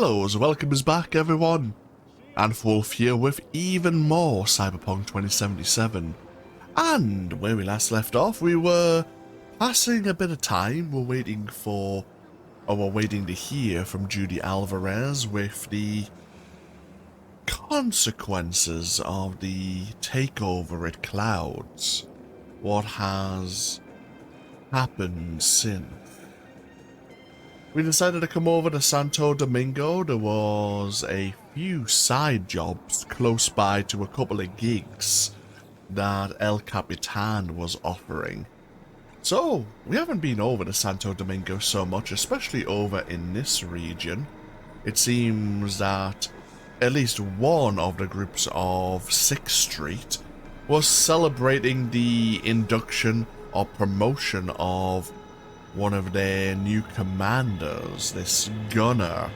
Hello, welcome back everyone, and Wolf here with even more Cyberpunk 2077. And where we last left off, we were passing a bit of time. We're waiting to hear from Judy Alvarez with the consequences of the takeover at Clouds. What has happened since. We decided to come over to Santo Domingo. There was a few side jobs close by to a couple of gigs that El Capitan was offering. So, we haven't been over to Santo Domingo so much, especially over in this region. It seems that at least one of the groups of 6th Street was celebrating the induction or promotion of one of their new commanders, this gunner.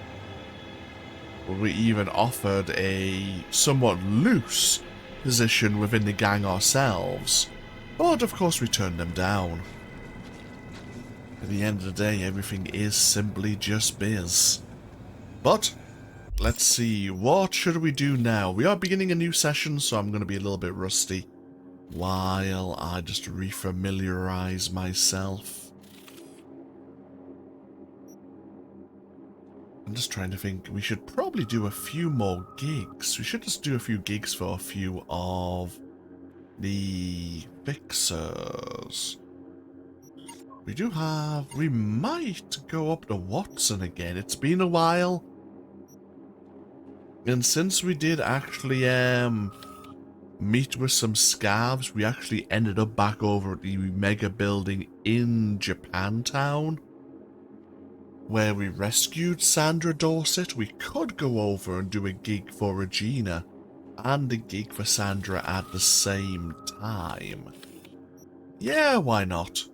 We even offered a somewhat loose position within the gang ourselves, but of course we turned them down. At the end of the day, everything is simply just biz. But let's see, what should we do now? We are beginning a new session, so I'm going to be a little bit rusty while I just refamiliarize myself. I'm just trying to think, we should probably do a few more gigs. We should just do a few gigs for a few of the fixers. We might go up to Watson again. It's been a while. And since we did actually meet with some scavs, we actually ended up back over at the mega building in Japantown, where we rescued Sandra Dorset. We could go over and do a gig for Regina and a gig for Sandra at the same time. Yeah, why not?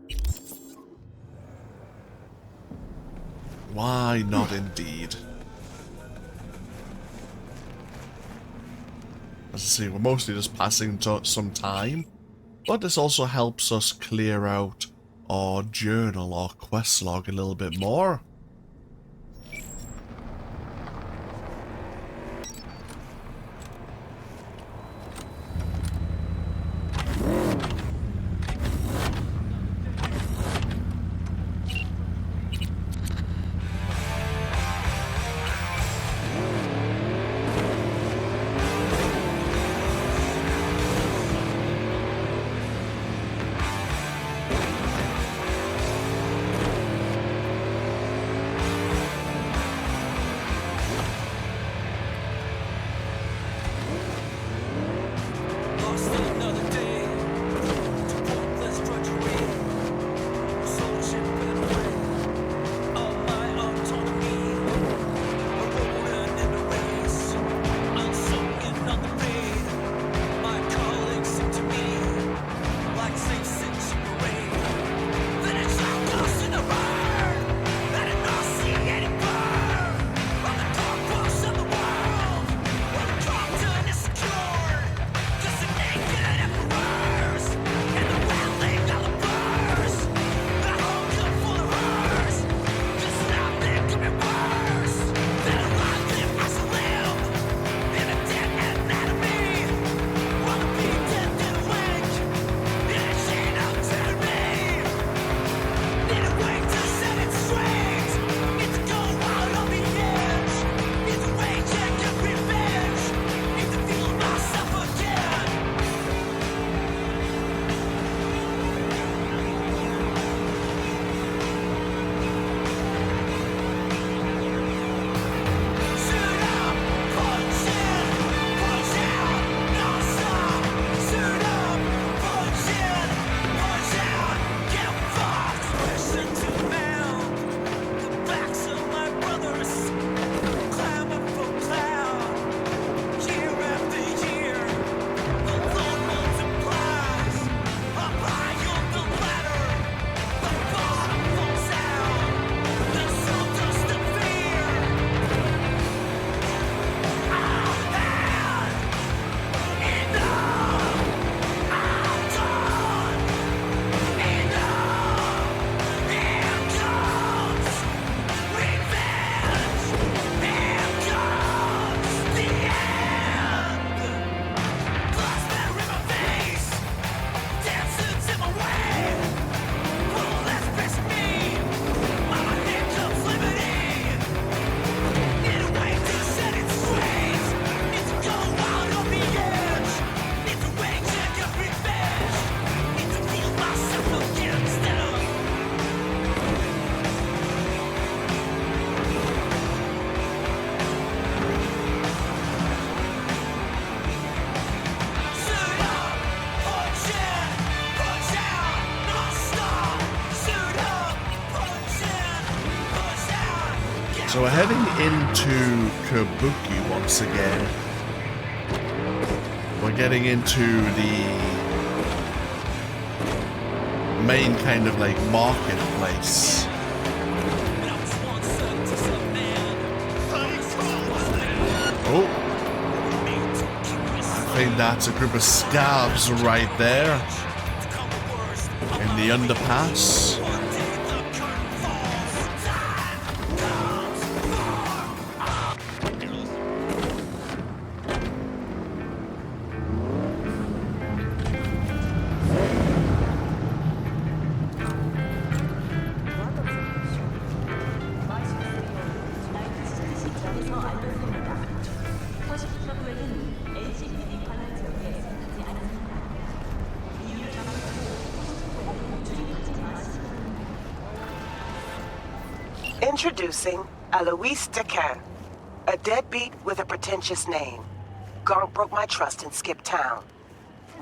Why not indeed? As I say, we're mostly just passing some time, but this also helps us clear out our journal or quest log a little bit more. So we're heading into Kabuki once again. We're getting into the main kind of like marketplace. Oh, I think that's a group of scabs right there in the underpass. Introducing Alois Decan, a deadbeat with a pretentious name. Garnt broke my trust and skipped town.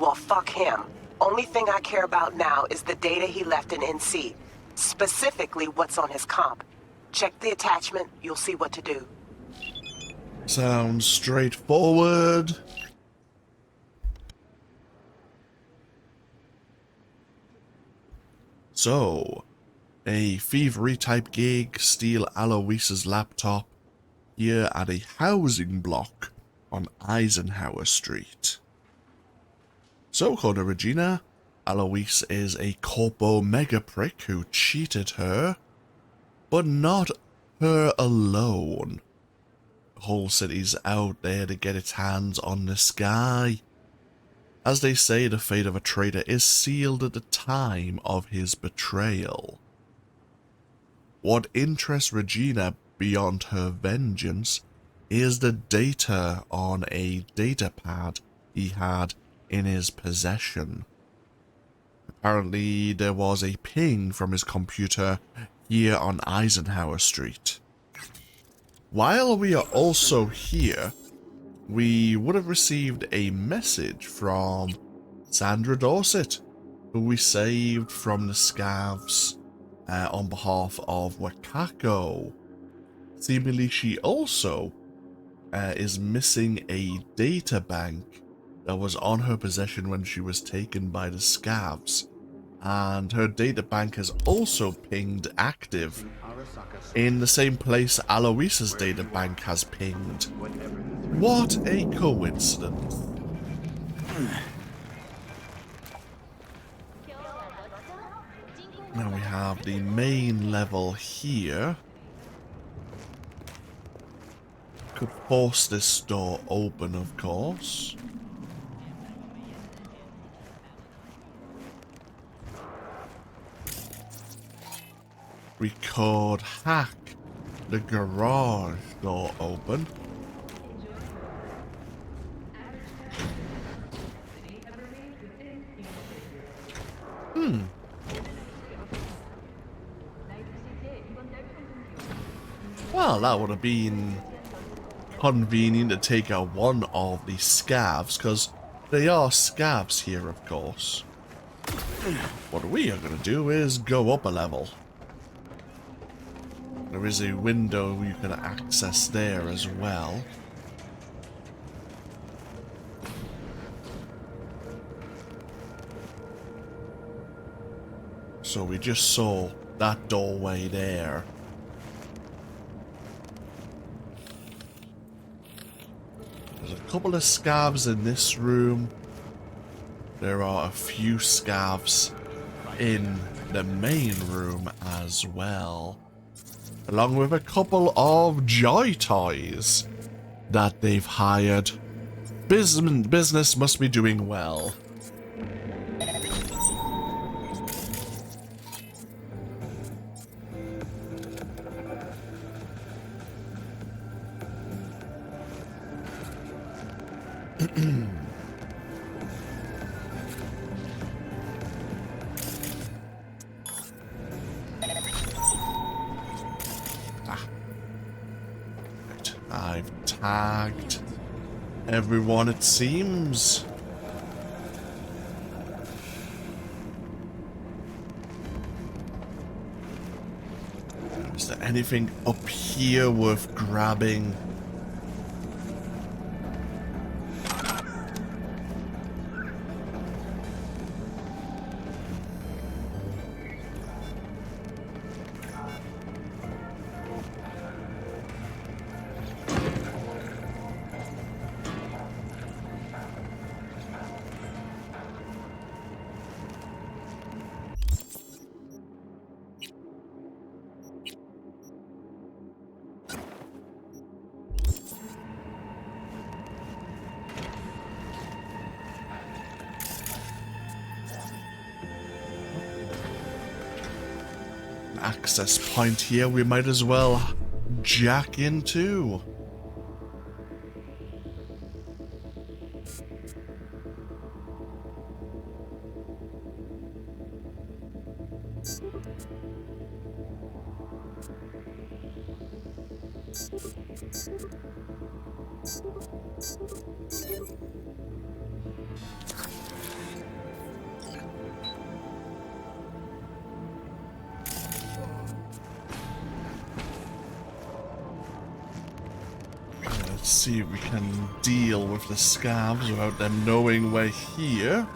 Well, fuck him. Only thing I care about now is the data he left in NC. Specifically, what's on his comp. Check the attachment, you'll see what to do. Sounds straightforward. So, a thievery type gig, steal Alois's laptop here at a housing block on Eisenhower Street. So, according to Regina, Alois is a corpo mega prick who cheated her, but not her alone. The whole city's out there to get its hands on this guy. As they say, the fate of a traitor is sealed at the time of his betrayal. What interests Regina beyond her vengeance is the data on a datapad he had in his possession. Apparently, there was a ping from his computer here on Eisenhower Street. While we are also here, we would have received a message from Sandra Dorset, who we saved from the scavs on behalf of Wakako. Seemingly she also is missing a data bank that was on her possession when she was taken by the scavs. And her data bank has also pinged active in the same place Alois's data bank has pinged. What a coincidence. Now we have the main level here. Could force this door open, of course. We could hack the garage door open. Well, that would have been convenient to take out one of the scavs, because they are scavs here, of course. What we are going to do is go up a level. There is a window you can access there as well. So we just saw that doorway there. There's a couple of scavs in this room. There are a few scavs in the main room as well, along with a couple of joy toys that they've hired. Business must be doing well. I've tagged everyone, it seems. Is there anything up here worth grabbing? Access point here we might as well jack into. Let's see if we can deal with the scavs without them knowing we're here.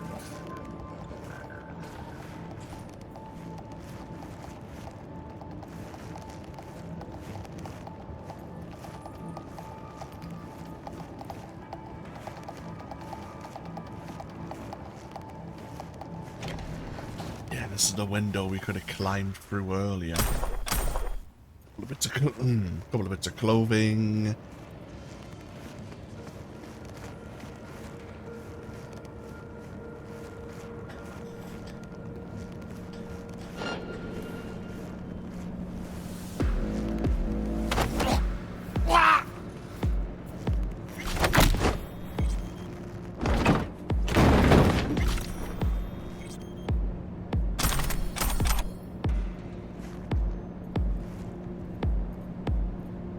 Yeah, this is the window we could have climbed through earlier. Couple of bits of clothing.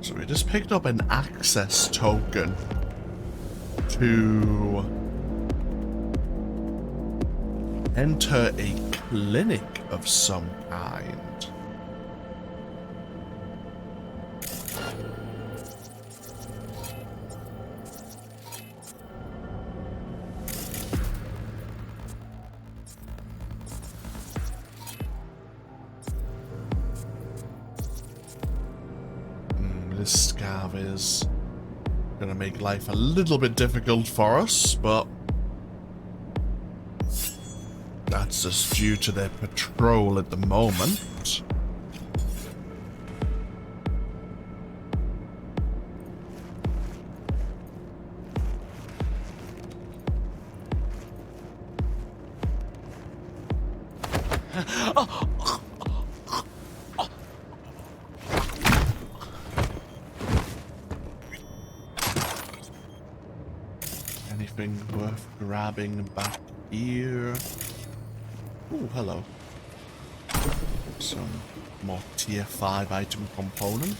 So we just picked up an access token to enter a clinic of some kind. This scav is gonna make life a little bit difficult for us, but that's just due to their patrol at the moment. Anything worth grabbing back here? Oh, hello. Some more tier 5 item component.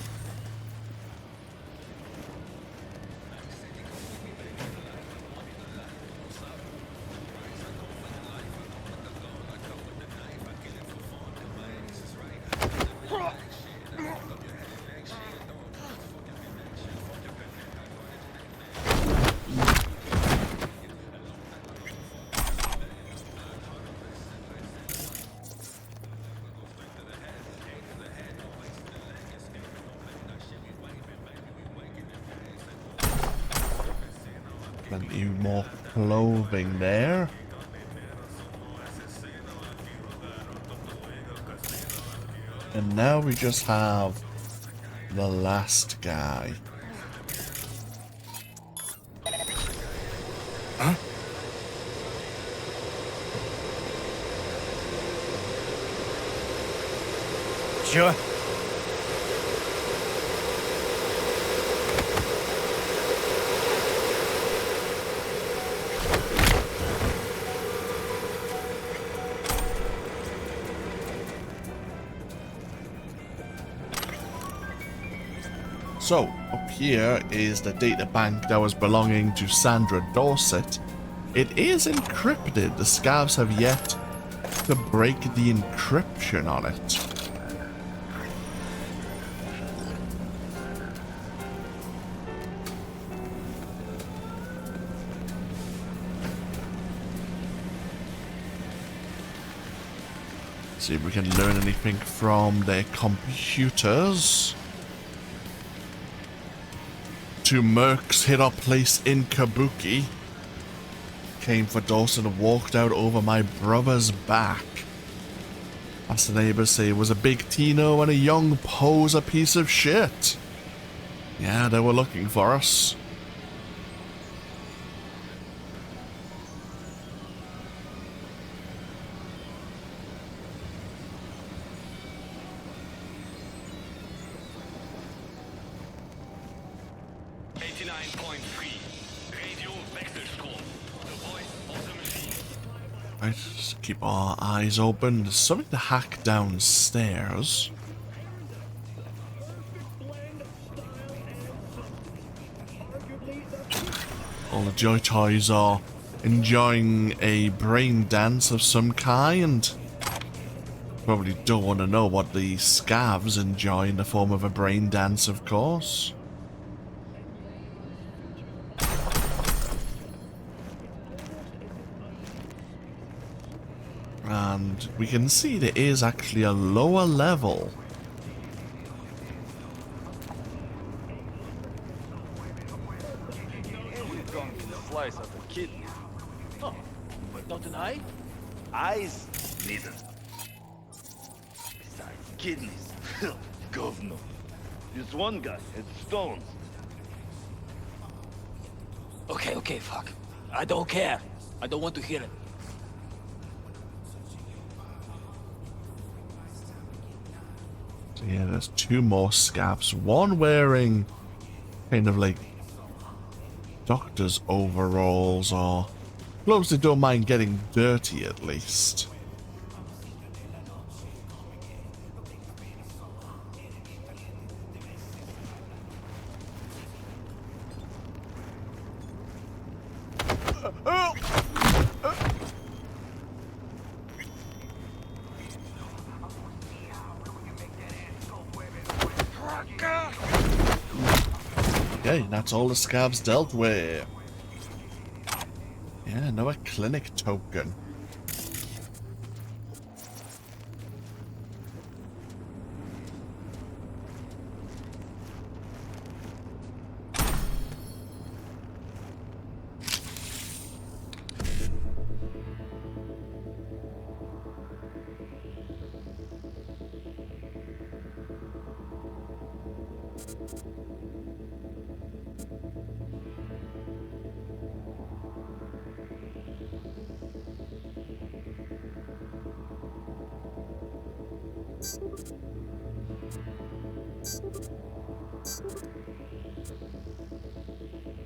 Plenty more clothing there. And now we just have the last guy. Huh? Sure. So, up here is the data bank that was belonging to Sandra Dorset. It is encrypted. The scavs have yet to break the encryption on it. See if we can learn anything from their computers. 2 mercs hit our place in Kabuki. Came for Dawson and walked out over my brother's back. As the neighbors say, it was a big Tino and a young poser piece of shit. Yeah, they were looking for us. Right, just keep our eyes open. There's something to hack downstairs. All the Joy Toys are enjoying a brain dance of some kind. Probably don't want to know what the scavs enjoy in the form of a brain dance, of course. And we can see there is actually a lower level. Slice of the kidney. Oh, not an eye? Eyes? Neither. Besides, kidneys. Governor. This one guy had stones. Okay, fuck. I don't care. I don't want to hear it. So yeah, there's 2 more scavs. One wearing kind of like doctor's overalls or clothes that don't mind getting dirty at least. Okay, that's all the scavs dealt with. Yeah, another clinic token.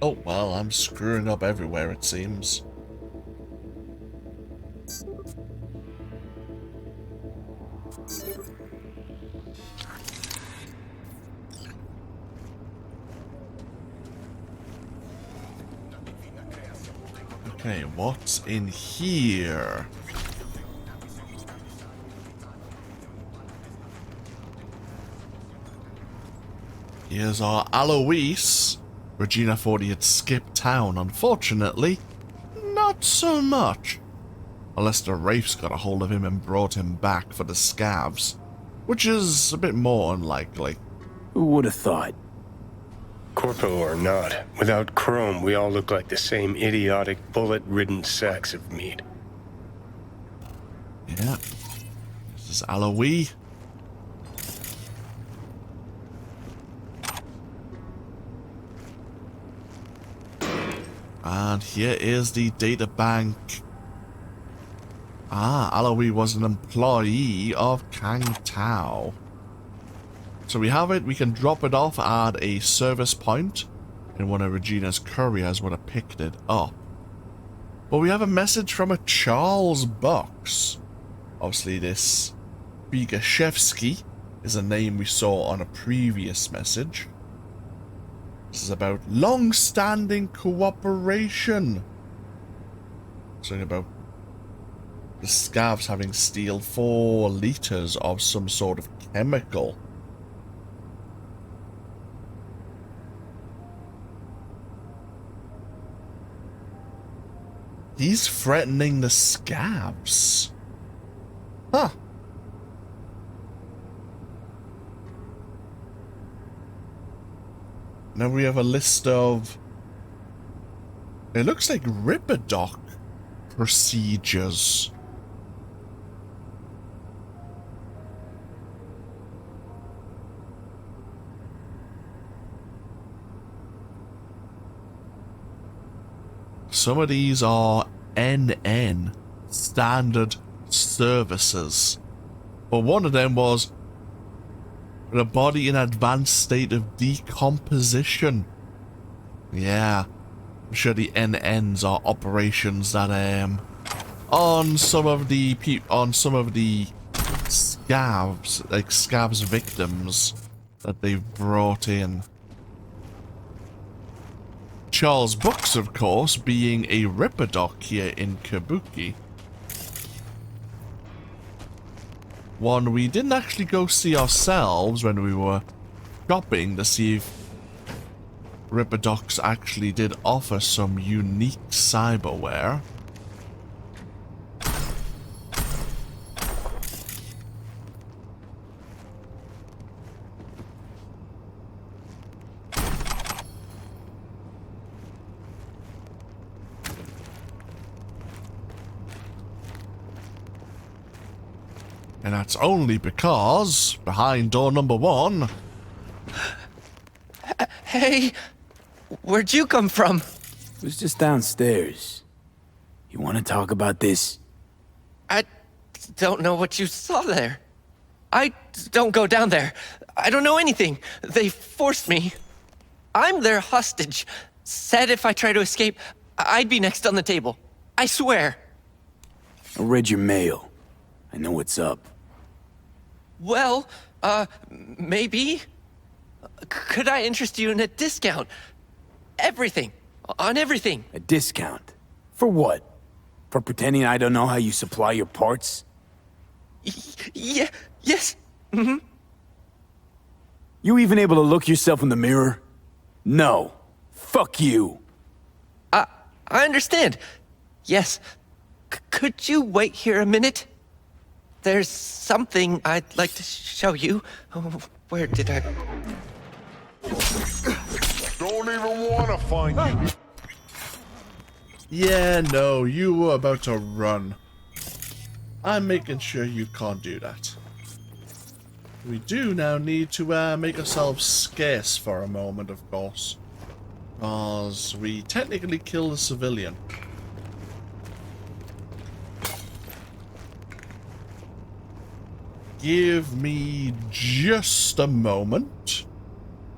Oh, well, I'm screwing up everywhere, it seems. Okay, what's in here? Here's our Alois. Regina thought he had skipped town. Unfortunately, not so much. Unless the Wraiths got a hold of him and brought him back for the scavs, which is a bit more unlikely. Who would have thought? Corpo or not, without Chrome, we all look like the same idiotic, bullet-ridden sacks of meat. Yeah. This is Alois. And here is the data bank. Ah, Alois was an employee of Kang Tao. So we have it, we can drop it off at a service point, and one of Regina's couriers would have picked it up. But we have a message from a Charles Box. Obviously this Bigashevsky is a name we saw on a previous message. This is about long-standing cooperation. Something about the scavs having steal 4 liters of some sort of chemical. He's threatening the scavs. Huh. Now we have a list of... It looks like Ripperdoc procedures. Some of these are NN, standard services. But one of them was the body in advanced state of decomposition. Yeah, I'm sure the NNs are operations that on some of the scabs, like scabs victims that they've brought in. Charles Books, of course, being a Ripperdoc here in Kabuki. One we didn't actually go see ourselves when we were shopping to see if Ripperdocs actually did offer some unique cyberware. And that's only because, behind door number 1... Hey, where'd you come from? It was just downstairs. You want to talk about this? I don't know what you saw there. I don't go down there. I don't know anything. They forced me. I'm their hostage. Said if I try to escape, I'd be next on the table. I swear. I read your mail. I know what's up. Well, maybe? Could I interest you in a discount? Everything. On everything. A discount? For what? For pretending I don't know how you supply your parts? Yeah, yes. Mm-hmm. You even able to look yourself in the mirror? No. Fuck you. I understand. Yes. Could you wait here a minute? There's something I'd like to show you. Oh, where did I... Don't even want to find you. Yeah, no, you were about to run. I'm making sure you can't do that. We do now need to make ourselves scarce for a moment, of course. Because we technically killed a civilian. Give me just a moment,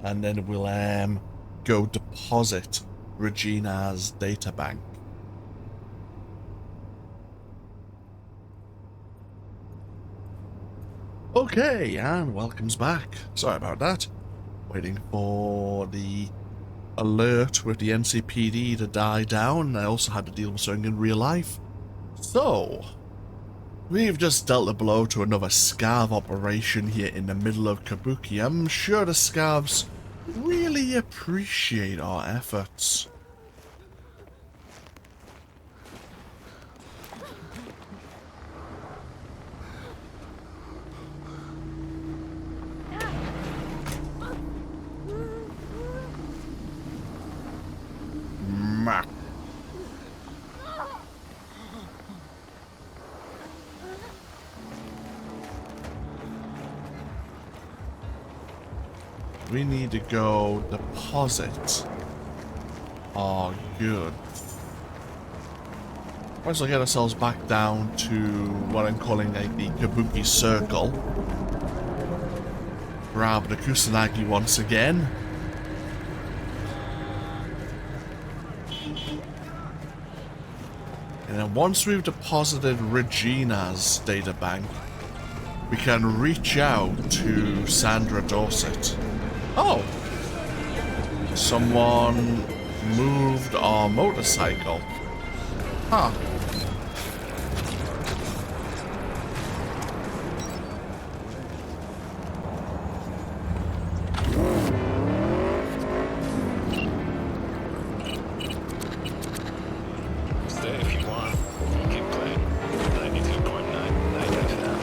and then we'll go deposit Regina's databank. Okay, and welcome's back. Sorry about that. Waiting for the alert with the NCPD to die down. I also had to deal with something in real life. So, we've just dealt a blow to another scav operation here in the middle of Kabuki. I'm sure the scavs really appreciate our efforts. Mac. We need to go deposit our goods. Might as well get ourselves back down to what I'm calling like the Kabuki Circle. Grab the Kusanagi once again. And then once we've deposited Regina's databank, we can reach out to Sandra Dorset. Oh! Someone moved our motorcycle. Huh. Stay if you want. Keep playing. 92.9 FM.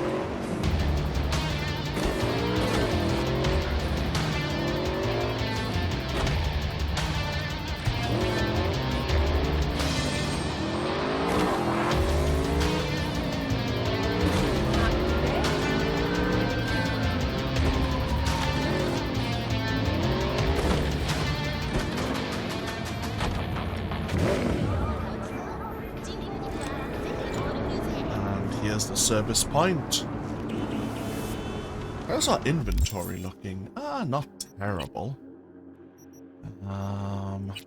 here's the service point. How's our inventory looking? Not terrible.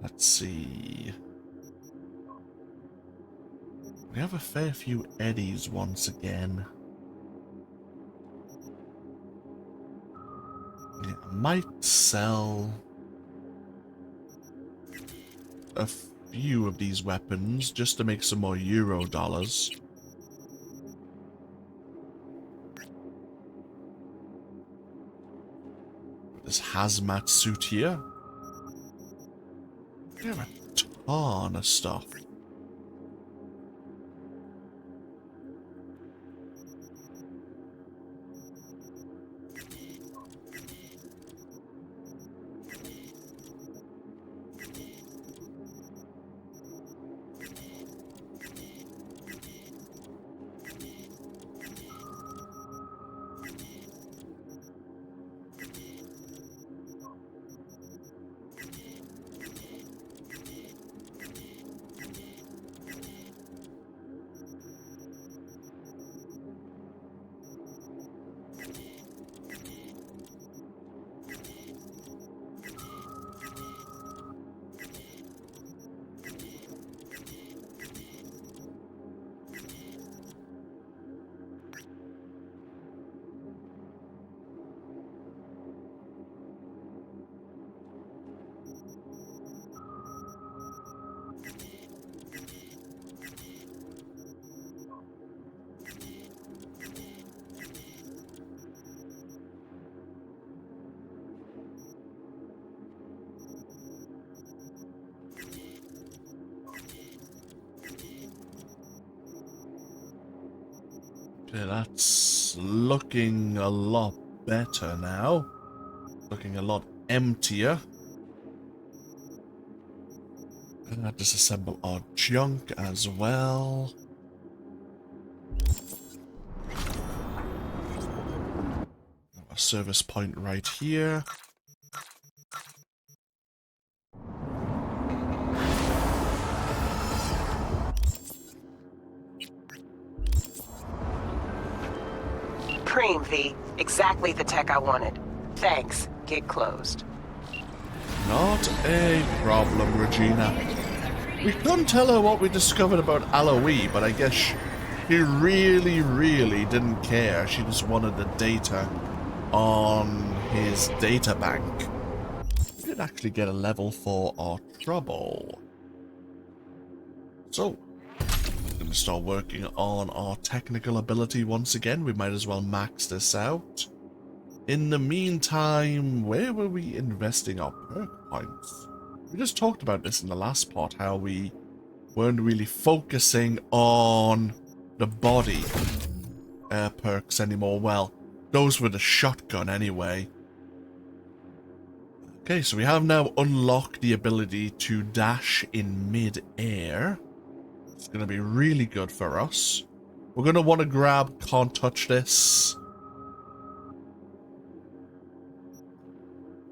Let's see. We have a fair few eddies once again. Yeah, I might sell a few of these weapons just to make some more Euro dollars. This hazmat suit here. We have a ton of stuff. Okay, that's looking a lot better now. Looking a lot emptier. Disassemble our junk as well. A service point right here. Preem, V. Exactly the tech I wanted. Thanks. Gig closed. Not a problem, Regina. We couldn't tell her what we discovered about Aloe, but I guess she really didn't care. She just wanted the data on his data bank. We did actually get a level for our trouble. So, we're going to start working on our technical ability once again. We might as well max this out. In the meantime, where were we investing our perk points? We just talked about this in the last part, how we weren't really focusing on the body perks anymore. Well, those were the shotgun anyway. Okay, so we have now unlocked the ability to dash in mid-air. It's going to be really good for us. We're going to want to grab Can't Touch This.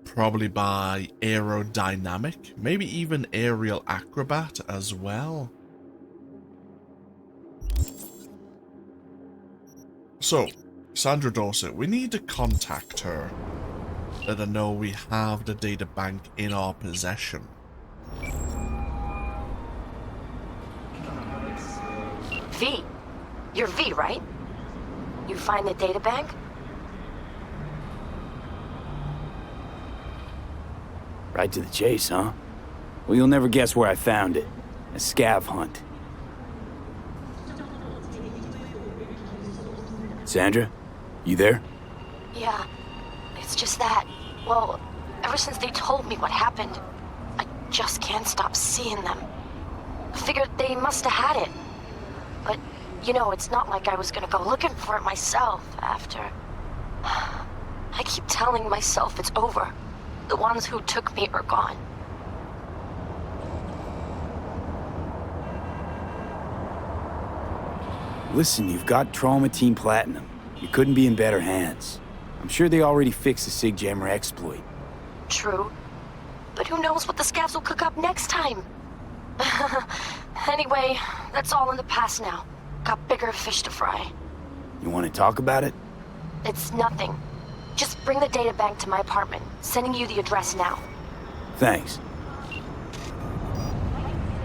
Probably by aerodynamic, maybe even aerial acrobat as well. So, Sandra Dorset, we need to contact her. Let her know we have the data bank in our possession. V. You're V, right? You find the data bank? Right to the chase, huh? Well, you'll never guess where I found it. A scav hunt. Sandra? You there? Yeah. It's just that, well, ever since they told me what happened, I just can't stop seeing them. I figured they must have had it. But, you know, it's not like I was gonna go looking for it myself after. I keep telling myself it's over. The ones who took me are gone. Listen, you've got Trauma Team Platinum. You couldn't be in better hands. I'm sure they already fixed the Sig Jammer exploit. True. But who knows what the scavs will cook up next time? Anyway, that's all in the past now. Got bigger fish to fry. You want to talk about it? It's nothing. Just bring the data bank to my apartment. Sending you the address now. Thanks.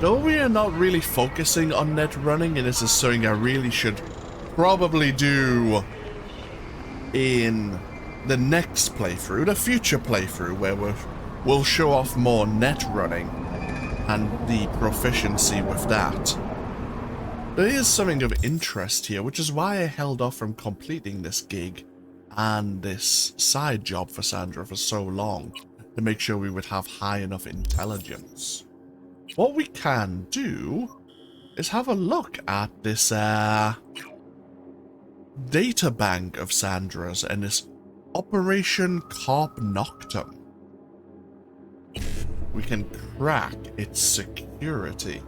Though we are not really focusing on net running, and this is something I really should probably do in the next playthrough, the future playthrough, where we'll show off more net running and the proficiency with that. There is something of interest here, which is why I held off from completing this gig and this side job for Sandra for so long, to make sure we would have high enough intelligence. What we can do is have a look at this data bank of Sandra's and this Operation Carp Noctum. We can crack its security.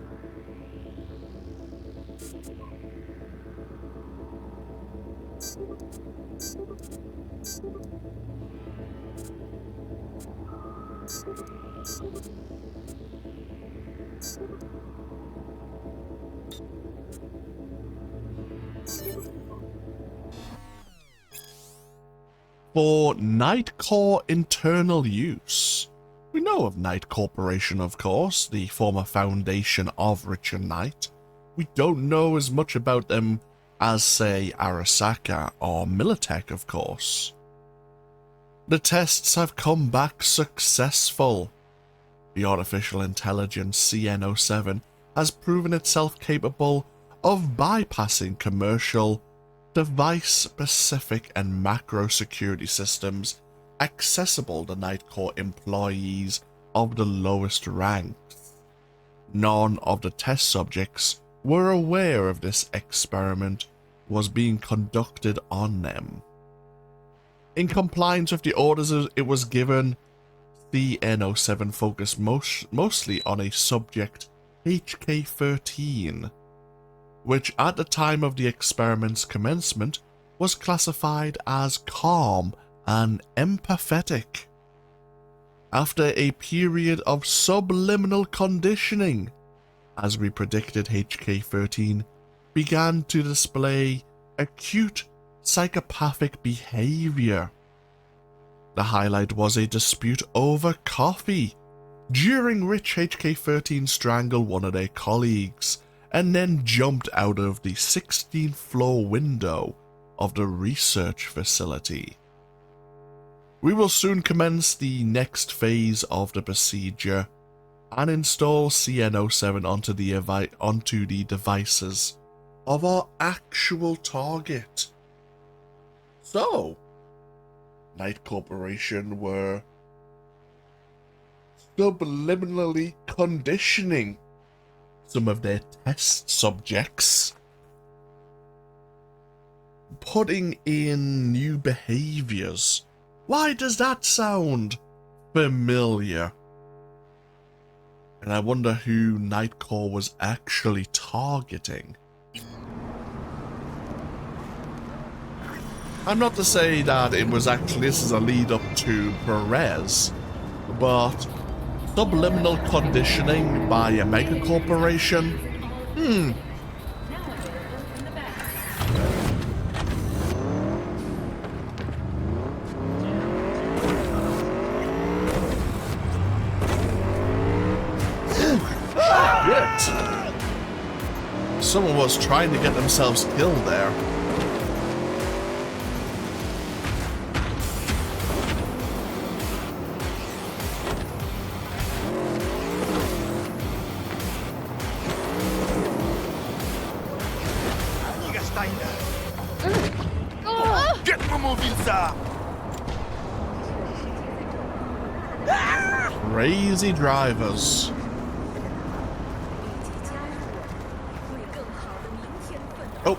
For Night Corps internal use. We know of Knight Corporation, of course, the former foundation of Richard Knight. We don't know as much about them as, say, Arasaka or Militech, of course. The tests have come back successful. The artificial intelligence CN07 has proven itself capable of bypassing commercial, device-specific and macro security systems accessible to Night Corps employees of the lowest ranks. None of the test subjects were aware of this experiment was being conducted on them. In compliance with the orders it was given, the N07 focused mostly on a subject HK13, which at the time of the experiment's commencement was classified as calm and empathetic. After a period of subliminal conditioning, as we predicted, HK13 began to display acute psychopathic behavior. The highlight was a dispute over coffee, during which HK13 strangled one of their colleagues and then jumped out of the 16th floor window of the research facility. We will soon commence the next phase of the procedure and install CN07 onto the devices of our actual target. So, Knight Corporation were subliminally conditioning some of their test subjects, putting in new behaviors. Why does that sound familiar? And I wonder who Night Corps was actually targeting. I'm not to say that it was actually, this is a lead up to Perez, but subliminal conditioning by a mega corporation? Someone was trying to get themselves killed there. Crazy drivers. Oh.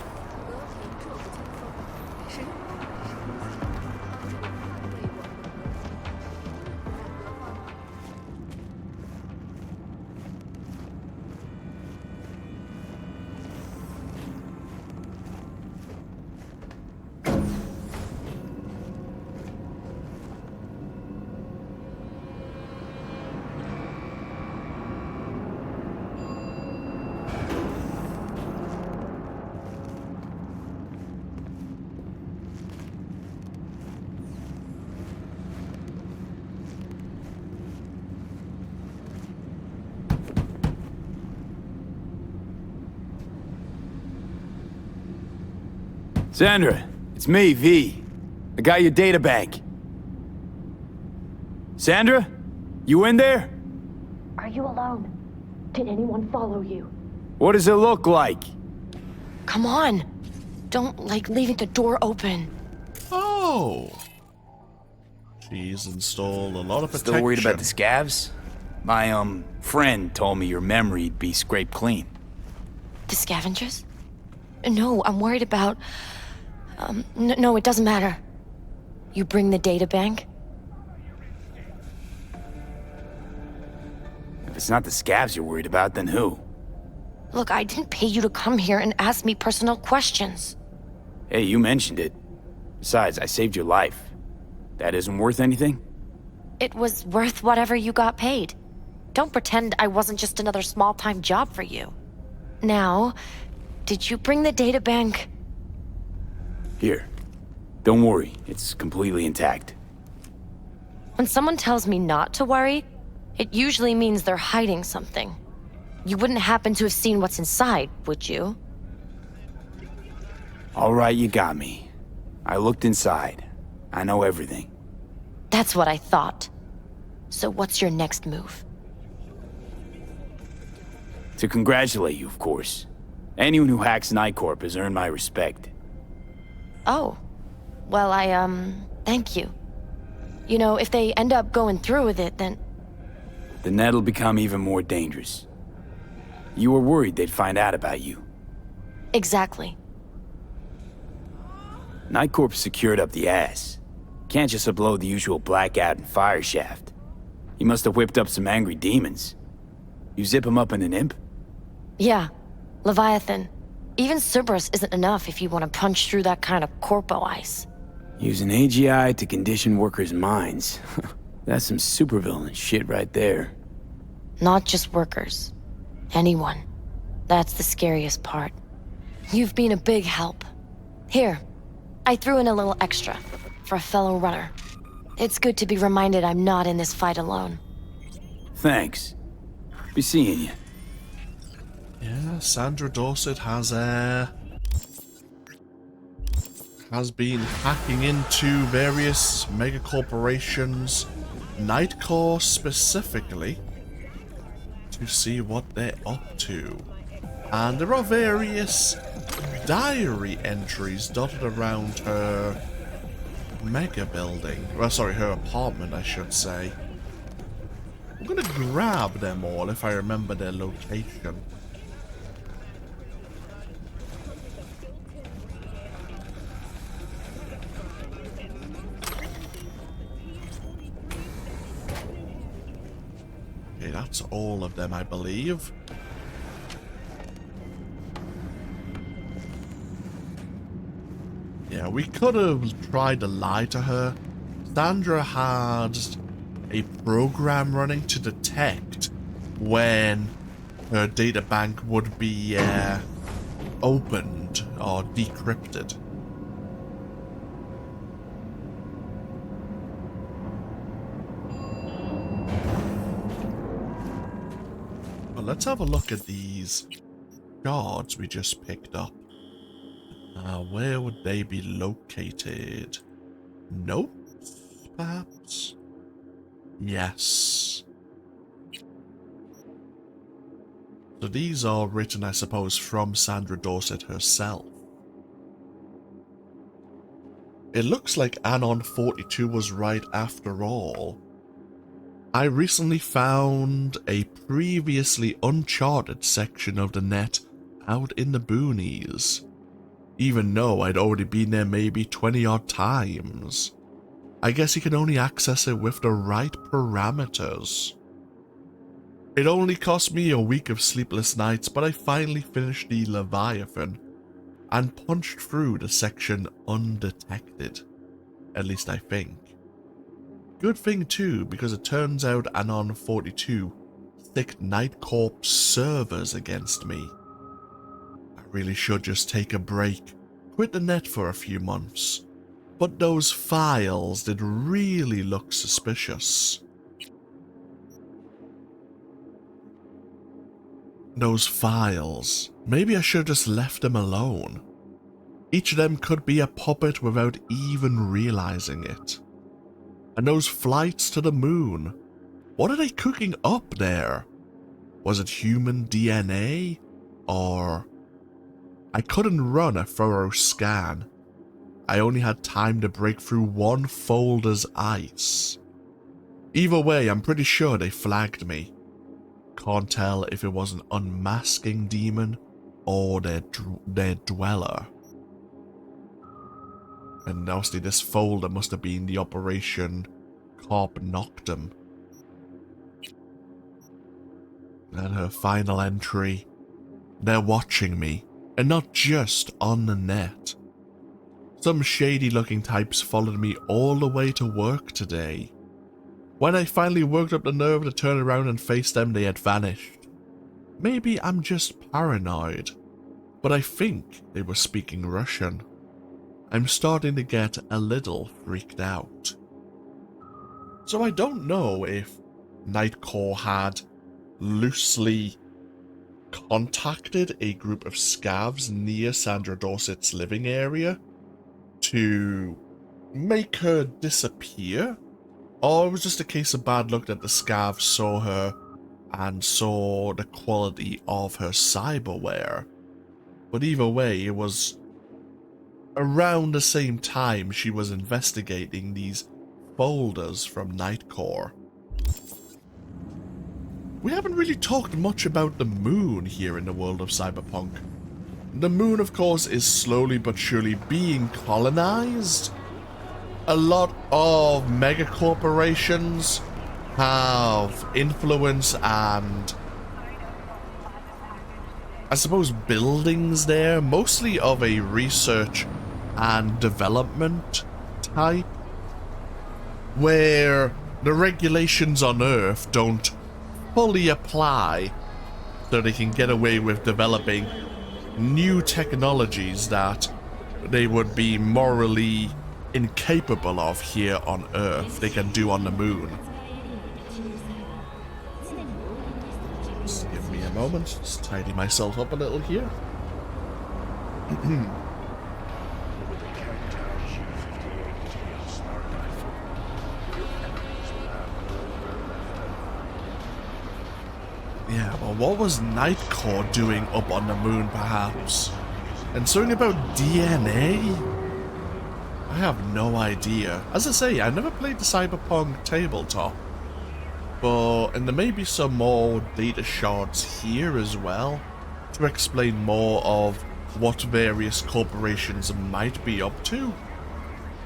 Sandra, it's me, V. I got your data bank. Sandra? You in there? Are you alone? Did anyone follow you? What does it look like? Come on. Don't like leaving the door open. Oh. She's installed a lot of protection. Still worried about the scavs? My, friend told me your memory'd be scraped clean. The scavengers? No, I'm worried about... no, it doesn't matter. You bring the data bank? If it's not the scavs you're worried about, then who? Look, I didn't pay you to come here and ask me personal questions. Hey, you mentioned it. Besides, I saved your life. That isn't worth anything? It was worth whatever you got paid. Don't pretend I wasn't just another small-time job for you. Now, did you bring the data bank? Here. Don't worry, it's completely intact. When someone tells me not to worry, it usually means they're hiding something. You wouldn't happen to have seen what's inside, would you? All right, you got me. I looked inside. I know everything. That's what I thought. So what's your next move? To congratulate you, of course. Anyone who hacks Night Corp has earned my respect. Oh. Well, thank you. You know, if they end up going through with it, then... The net'll become even more dangerous. You were worried they'd find out about you. Exactly. Night Corp's secured up the ass. Can't just upload the usual blackout and fire shaft. He must have whipped up some angry demons. You zip him up in an imp? Yeah. Leviathan. Even Cerberus isn't enough if you want to punch through that kind of corpo ice. Using AGI to condition workers' minds. That's some supervillain shit right there. Not just workers. Anyone. That's the scariest part. You've been a big help. Here, I threw in a little extra for a fellow runner. It's good to be reminded I'm not in this fight alone. Thanks. Be seeing you. Yeah, Sandra Dorset has been hacking into various mega corporations, Nightcore specifically, to see what they're up to. And there are various diary entries dotted around her mega building. Well, sorry, her apartment, I should say. I'm gonna grab them all if I remember their location. Okay, that's all of them, I believe. Yeah, we could have tried to lie to her. Sandra had a program running to detect when her data bank would be opened or decrypted. Well, let's have a look at these guards we just picked up. Where would they be located? Notes, perhaps? Yes. So these are written, I suppose, from Sandra Dorset herself. It looks like Anon 42 was right after all. I recently found a previously uncharted section of the net out in the boonies. Even though I'd already been there maybe 20 odd times. I guess you can only access it with the right parameters. It only cost me a week of sleepless nights, but I finally finished the Leviathan and punched through the section undetected. At least I think. Good thing too, because it turns out Anon 42 thick Night Corp servers against me. I really should just take a break, quit the net for a few months. But those files did really look suspicious. Those files. Maybe I should have just left them alone. Each of them could be a puppet without even realizing it. And those flights to the moon, what are they cooking up there? Was it human DNA? Or... I couldn't run a thorough scan. I only had time to break through one folder's ice. Either way, I'm pretty sure they flagged me. Can't tell if it was an unmasking demon or their dweller. And obviously this folder must have been the Operation Carp Noctum. And her final entry. They're watching me, and not just on the net. Some shady looking types followed me all the way to work today. When I finally worked up the nerve to turn around and face them, they had vanished. Maybe I'm just paranoid, but I think they were speaking Russian. I'm starting to get a little freaked out. So I don't know if Nightcore had loosely contacted a group of scavs near Sandra Dorsett's living area to make her disappear, or it was just a case of bad luck that the scavs saw her and saw the quality of her cyberware. But either way, it was around the same time she was investigating these folders from Nightcore. We haven't really talked much about the moon here in the world of Cyberpunk. The moon, of course, is slowly but surely being colonized. A lot of megacorporations have influence and, I suppose, buildings there, mostly of a research and development type, where the regulations on Earth don't fully apply, so they can get away with developing new technologies that they would be morally incapable of here on Earth, they can do on the moon. Just give me a moment, just tidy myself up a little here. Yeah, well, what was Nightcore doing up on the moon, perhaps? And something about DNA? I have no idea. As I say, I never played the Cyberpunk tabletop. And there may be some more data shards here as well, to explain more of what various corporations might be up to.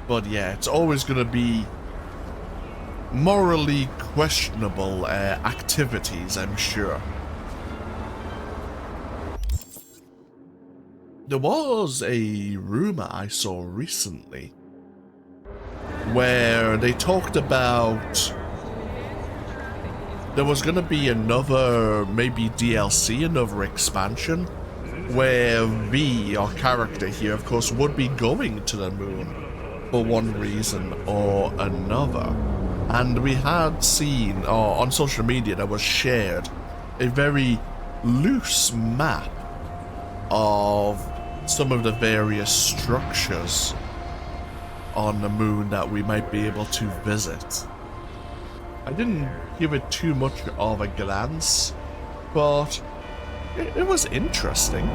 But yeah, it's always going to be morally questionable activities, I'm sure. There was a rumor I saw recently where they talked about there was going to be another, maybe DLC, another expansion, where V, our character here, of course, would be going to the moon for one reason or another. And we had seen, on social media, that was shared a very loose map of some of the various structures on the moon that we might be able to visit. I didn't give it too much of a glance, but it was interesting,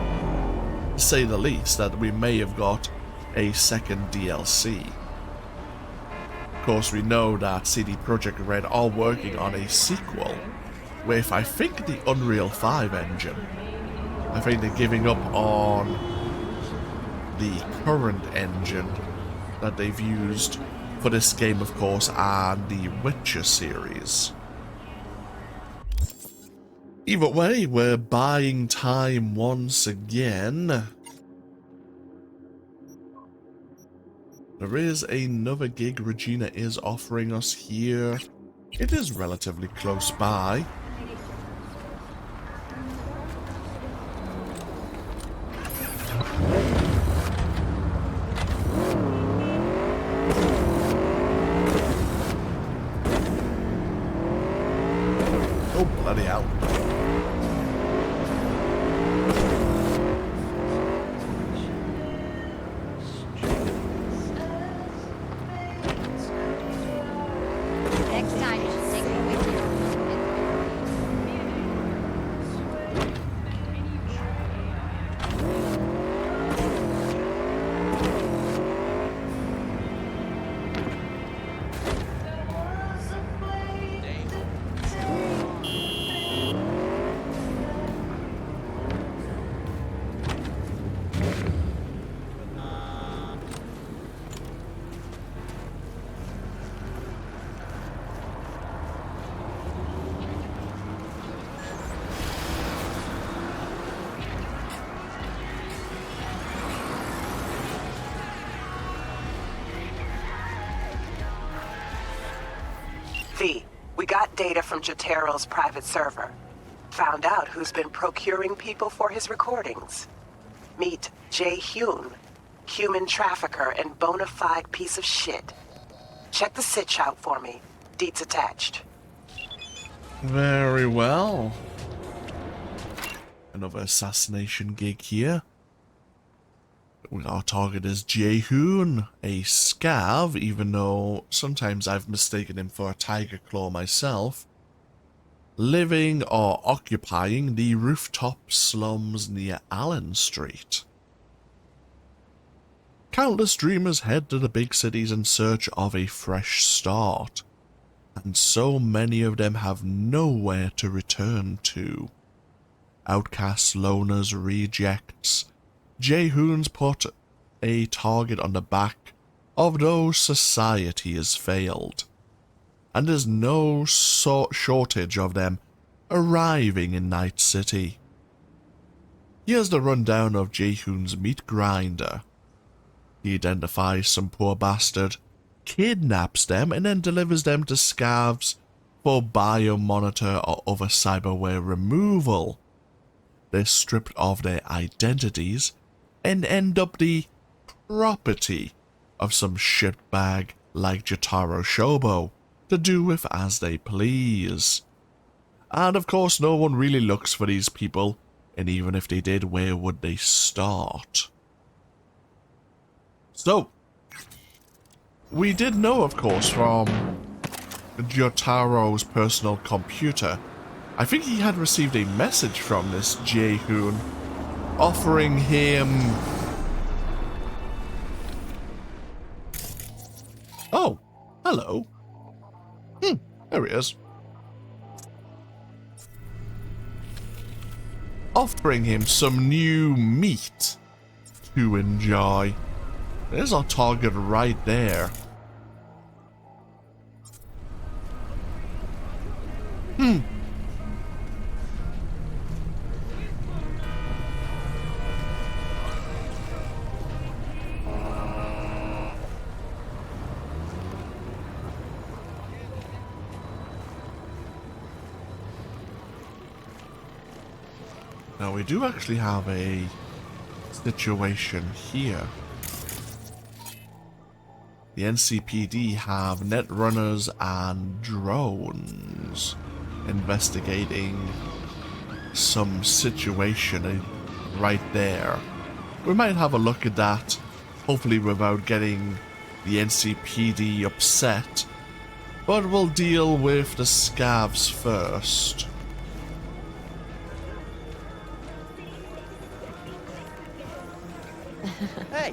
to say the least, that we may have got a second DLC. Of course, we know that CD Projekt Red are working on a sequel with, I think, the Unreal 5 engine. I think they're giving up on the current engine that they've used for this game, of course, and the Witcher series. Either way, we're buying time once again. There is another gig Regina is offering us here. It is relatively close by. Oh, bloody hell. We got data from Jotaro's private server. Found out who's been procuring people for his recordings. Meet Jay Hyun, human trafficker and bona fide piece of shit. Check the sitch out for me. Deets attached. Very well. Another assassination gig here. Our target is Jae-hoon, a scav, even though sometimes I've mistaken him for a tiger claw myself, living or occupying the rooftop slums near Allen Street. Countless dreamers head to the big cities in search of a fresh start, and so many of them have nowhere to return to. Outcasts, loners, rejects. Jae-hoon's put a target on the back of those society has failed, and there's no shortage of them arriving in Night City. Here's the rundown of Jae-hoon's meat grinder. He identifies some poor bastard, kidnaps them, and then delivers them to scavs for biomonitor or other cyberware removal. They're stripped of their identities and end up the property of some shitbag like Jotaro Shobo to do with as they please. And of course no one really looks for these people, and even if they did, where would they start? So, we did know, of course, from Jotaro's personal computer, I think he had received a message from this Jae-hoon offering him... Oh, hello. There he is. Offering him some new meat to enjoy. There's our target right there. Now we do actually have a situation here. The NCPD have netrunners and drones investigating some situation right there. We might have a look at that, hopefully without getting the NCPD upset, but we'll deal with the scavs first. Hey!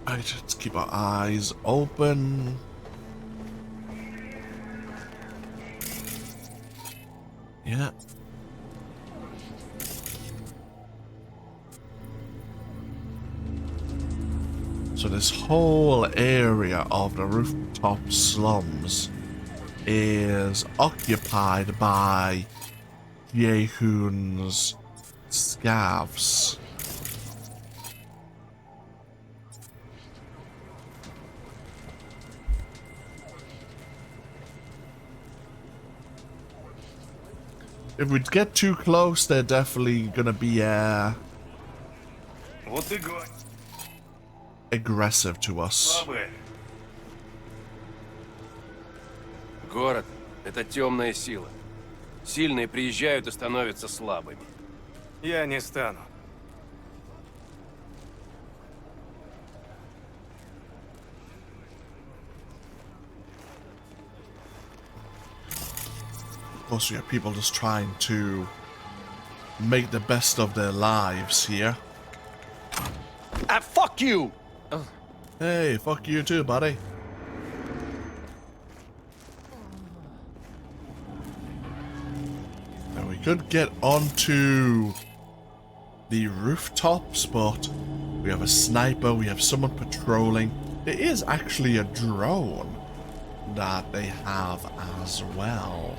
Right, let's keep our eyes open. Yeah. So this whole area of the rooftop slums is occupied by Jae-hoon's scavs. If we get too close, they're definitely gonna be aggressive to us. Город — это темная сила. Сильные приезжают и становятся слабыми. Я не стану. Of course, we have people just trying to make the best of their lives here. Fuck you! Hey, fuck you too, buddy. could get onto the rooftops, but we have a sniper, we have someone patrolling. It is actually a drone that they have as well.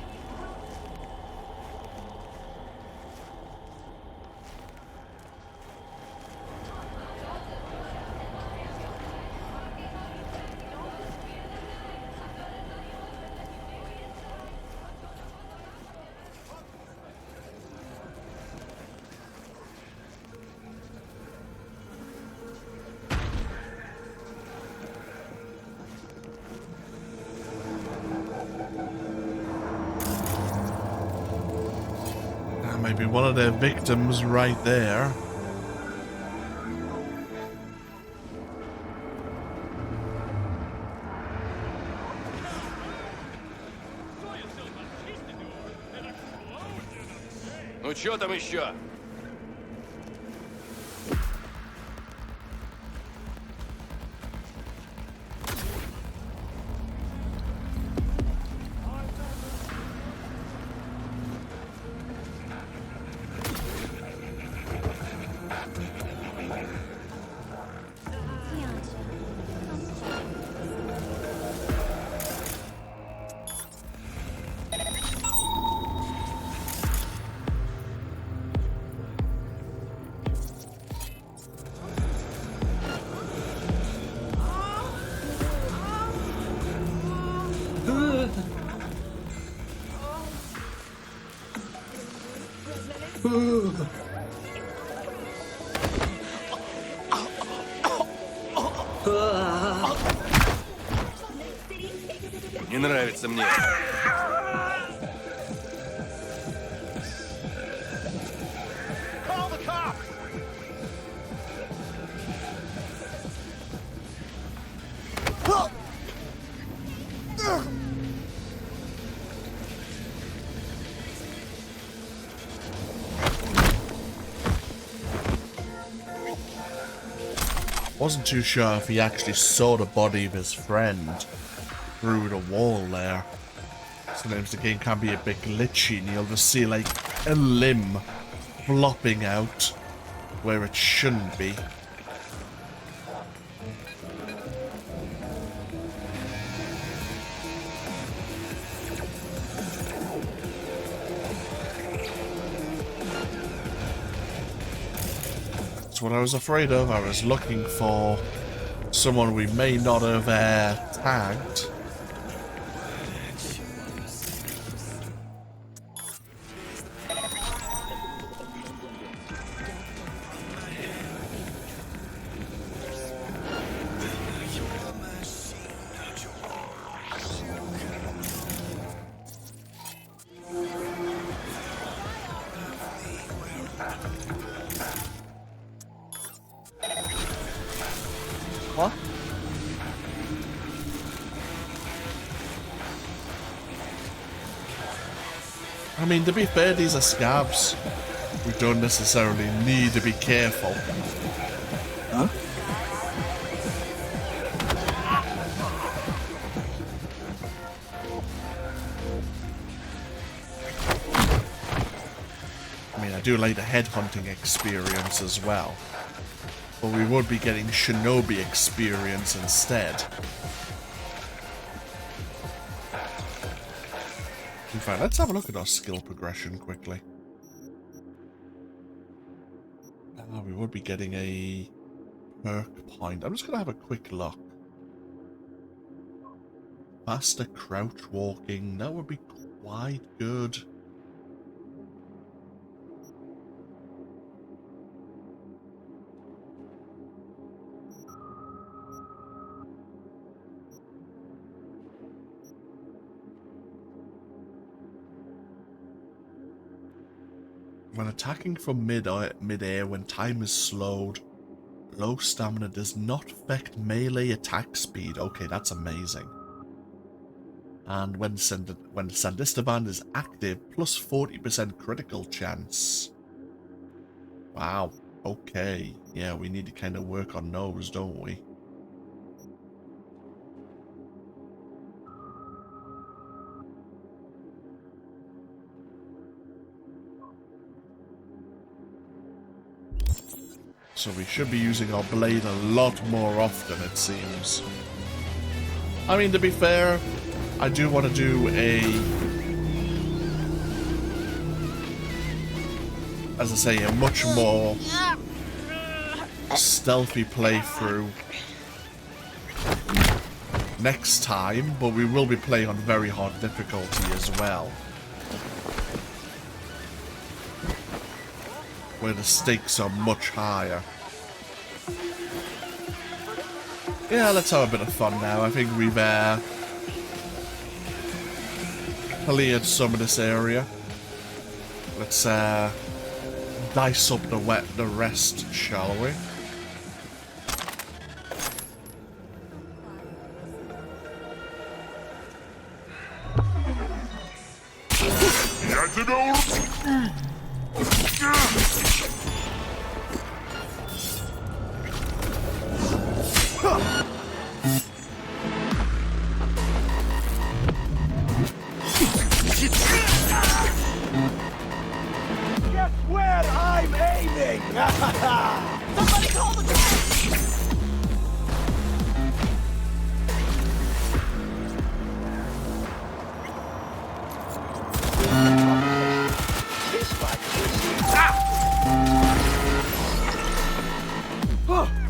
Maybe one of their victims right there. Ну чё там еще? Не нравится мне. Call the cops! Wasn't too sure if he actually saw the body of his friend through the wall there. Sometimes the game can be a bit glitchy and you'll just see like a limb flopping out where it shouldn't be. That's what I was afraid of. I was looking for someone we may not have tagged. What? I mean, to be fair, these are scabs. We don't necessarily need to be careful. Huh? I mean, I do like the headhunting experience as well. But we would be getting shinobi experience instead. In fact, let's have a look at our skill progression quickly. We would be getting a perk point. I'm just going to have a quick look. Faster crouch walking. That would be quite good. When attacking from mid-air when time is slowed, low stamina does not affect melee attack speed. Okay, that's amazing. And when Sandista Band is active, plus 40% critical chance. Wow, okay. Yeah, we need to kind of work on those, don't we? So we should be using our blade a lot more often, it seems. I mean, to be fair, I do want to do a, as I say, a much more stealthy playthrough next time, but we will be playing on very hard difficulty as well, where the stakes are much higher. Yeah, let's have a bit of fun now. I think we've cleared some of this area. Let's dice up the rest, shall we? Guess where I'm aiming? Somebody call the cops!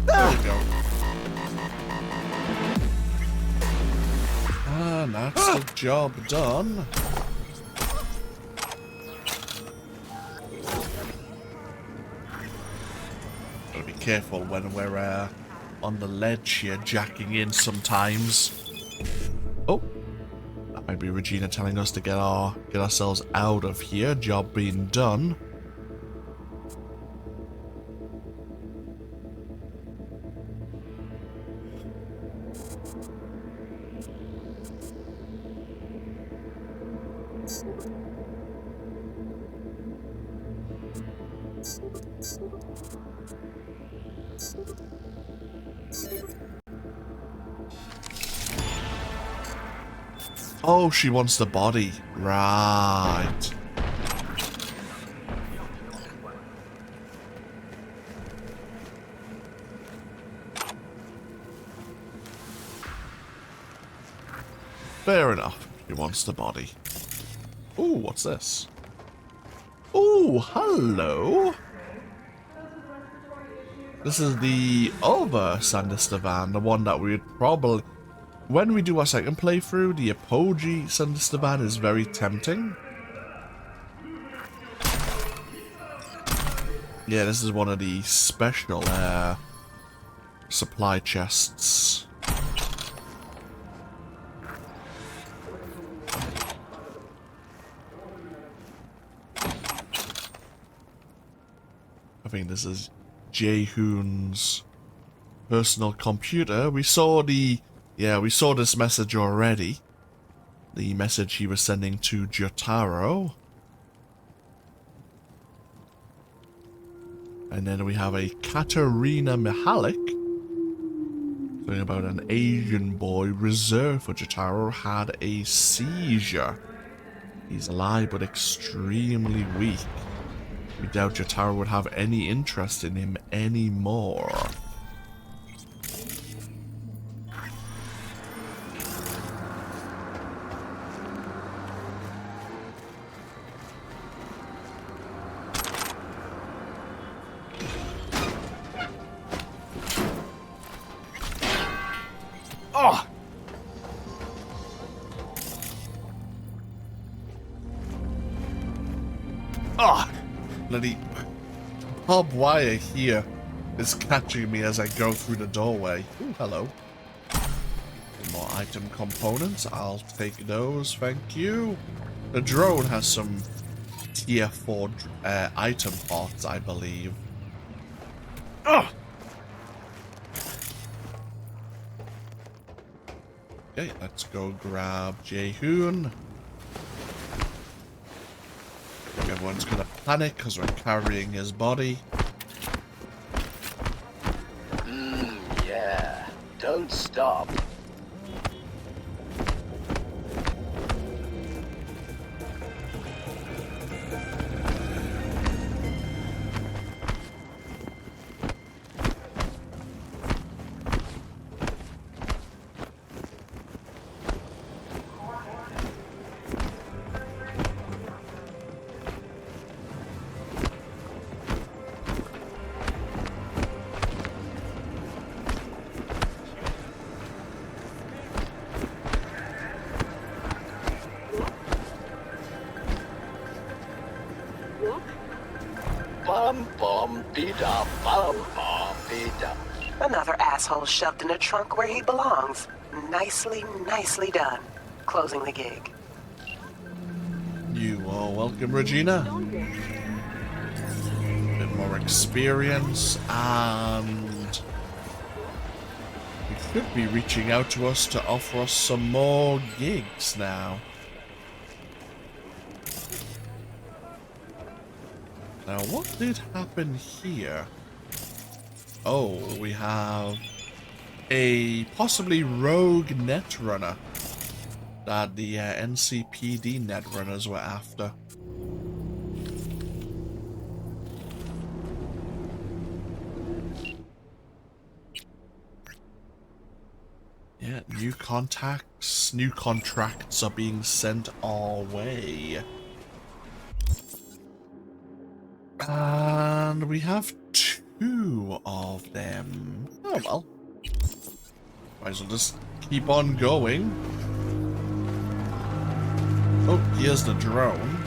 There we go. And that's the job done. Gotta be careful when we're on the ledge here, jacking in sometimes. Oh, that might be Regina telling us to get ourselves out of here. Job being done. Oh, she wants the body. Right. Fair enough. She wants the body. Ooh, what's this? Ooh, hello. This is the other Sandister van, the one that we'd probably... When we do our second playthrough, the Apogee Sandister van is very tempting. Yeah, this is one of the special supply chests. I think this is Jaehoon's personal computer. We saw this message already. The message he was sending to Jotaro. And then we have a Katerina Mihalik. Something about an Asian boy reserved for Jotaro had a seizure. He's alive but extremely weak. We doubt Jotaro would have any interest in him anymore. Oh! Ah! Bloody barbed wire here is catching me as I go through the doorway. Ooh, hello. More item components. I'll take those, thank you. The drone has some tier 4 item parts, I believe. Oh! Okay, let's go grab Jaehoon. Everyone's gonna panic because we're carrying his body. Yeah. Don't stop. Another asshole shoved in a trunk where he belongs. Nicely done. Closing the gig. You are welcome, Regina. A bit more experience, and you should be reaching out to us to offer us some more gigs now. Now, what did happen here? Oh, we have a possibly rogue netrunner that the NCPD netrunners were after. Yeah, new contacts, new contracts are being sent our way. And we have 2 of them. Oh well. Might as well just keep on going. Oh, here's the drone.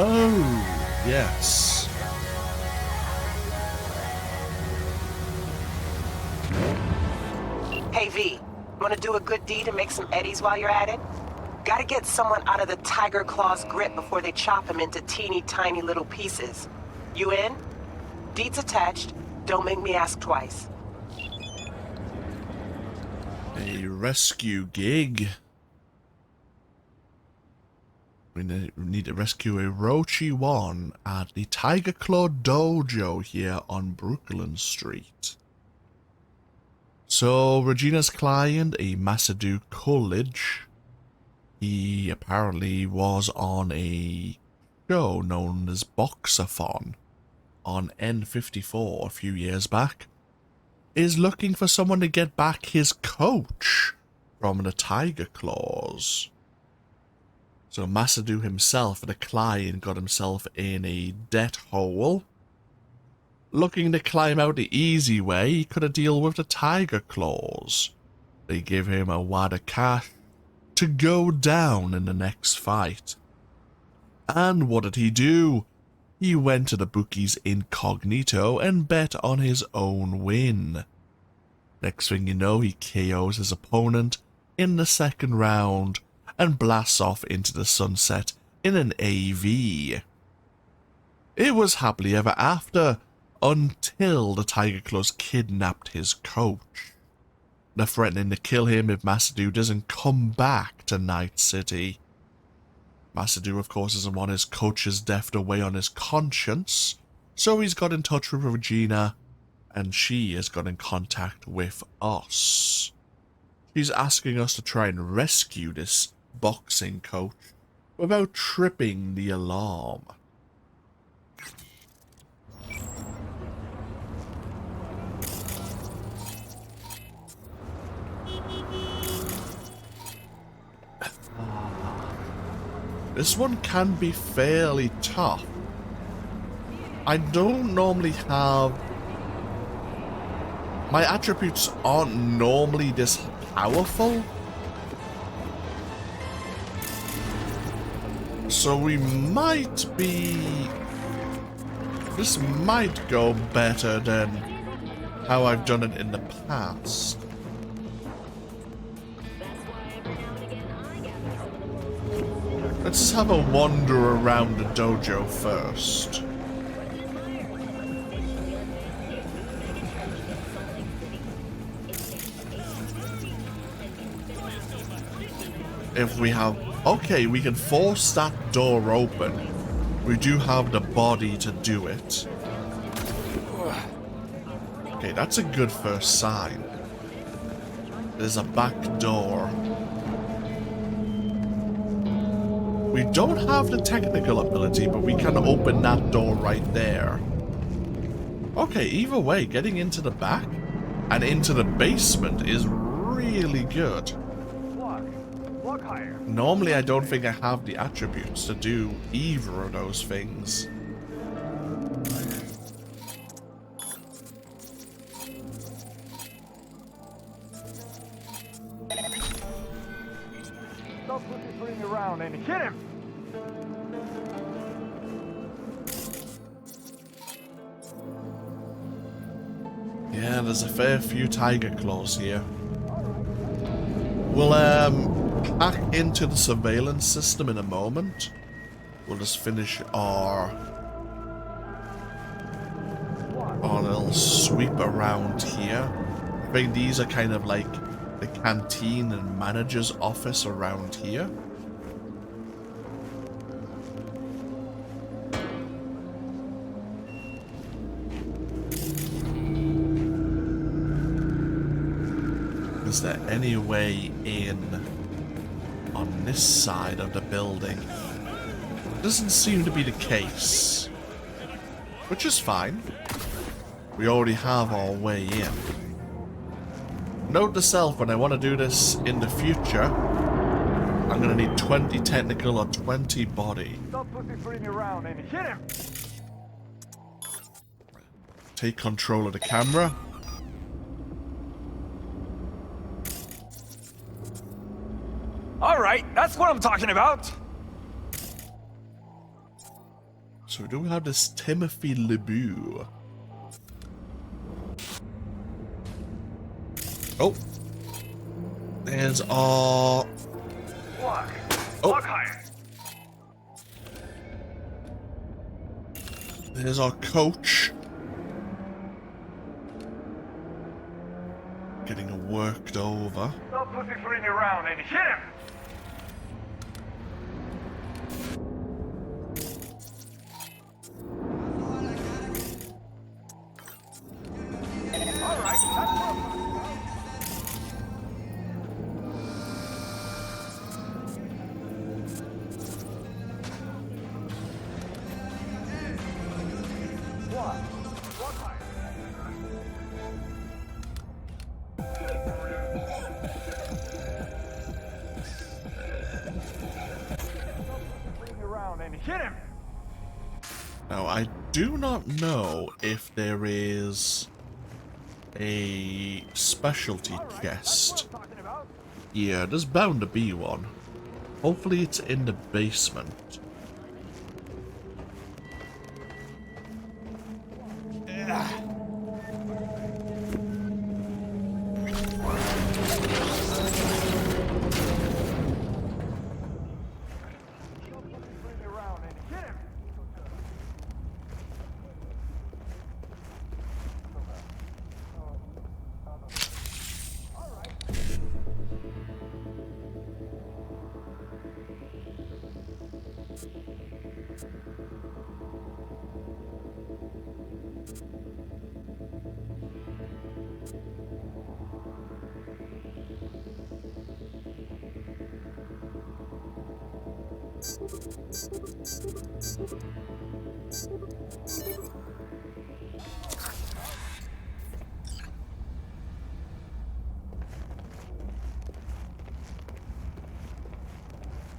Oh, yes. Hey V, wanna do a good deed and make some eddies while you're at it? Gotta get someone out of the Tiger Claw's grip before they chop him into teeny tiny little pieces. You in? Deed's attached. Don't make me ask twice. A rescue gig. We need to rescue a Orochi-1 at the Tiger Claw Dojo here on Brooklyn Street. So, Regina's client, a Masadu Coolidge, he apparently was on a show known as Boxathon on N54 a few years back, is looking for someone to get back his coach from the Tiger Claws. So Masadu himself, the client, got himself in a debt hole. Looking to climb out the easy way, he could have dealt with the Tiger Claws. They give him a wad of cash to go down in the next fight. And what did he do? He went to the bookies incognito and bet on his own win. Next thing you know, he KOs his opponent in the second round and blasts off into the sunset in an AV. It was happily ever after, until the Tiger Claws kidnapped his coach. They're threatening to kill him if Masadu doesn't come back to Night City. Masadu, of course, doesn't want his coach's death to weigh on his conscience, so he's got in touch with Regina, and she has got in contact with us. She's asking us to try and rescue this boxing coach without tripping the alarm. This one can be fairly tough. I don't normally have... My attributes aren't normally this powerful. So we might be... This might go better than how I've done it in the past. Let's just have a wander around the dojo first. If we have... Okay, we can force that door open. We do have the body to do it. Okay, that's a good first sign. There's a back door. We don't have the technical ability, but we can open that door right there. Okay, either way, getting into the back and into the basement is really good. Normally, I don't think I have the attributes to do either of those things. Stop pussyfooting around and hit him! Yeah, there's a fair few tiger claws here. We'll, hack into the surveillance system in a moment. We'll just finish our little sweep around here. I think these are kind of like the canteen and manager's office around here. Is there any way in on this side of the building? Doesn't seem to be the case, which is fine. We already have our way in. Note to self, when I want to do this in the future, I'm going to need 20 technical or 20 body. Stop pussyfooting around and hit him! Take control of the camera. Alright, that's what I'm talking about! So we do have this Timothy LeBeau. Oh. There's our... Oh. There's our coach. Getting worked over. Stop pussyfooting around and hit him! Now, I do not know if there is a specialty chest. Yeah, there's bound to be one. Hopefully it's in the basement.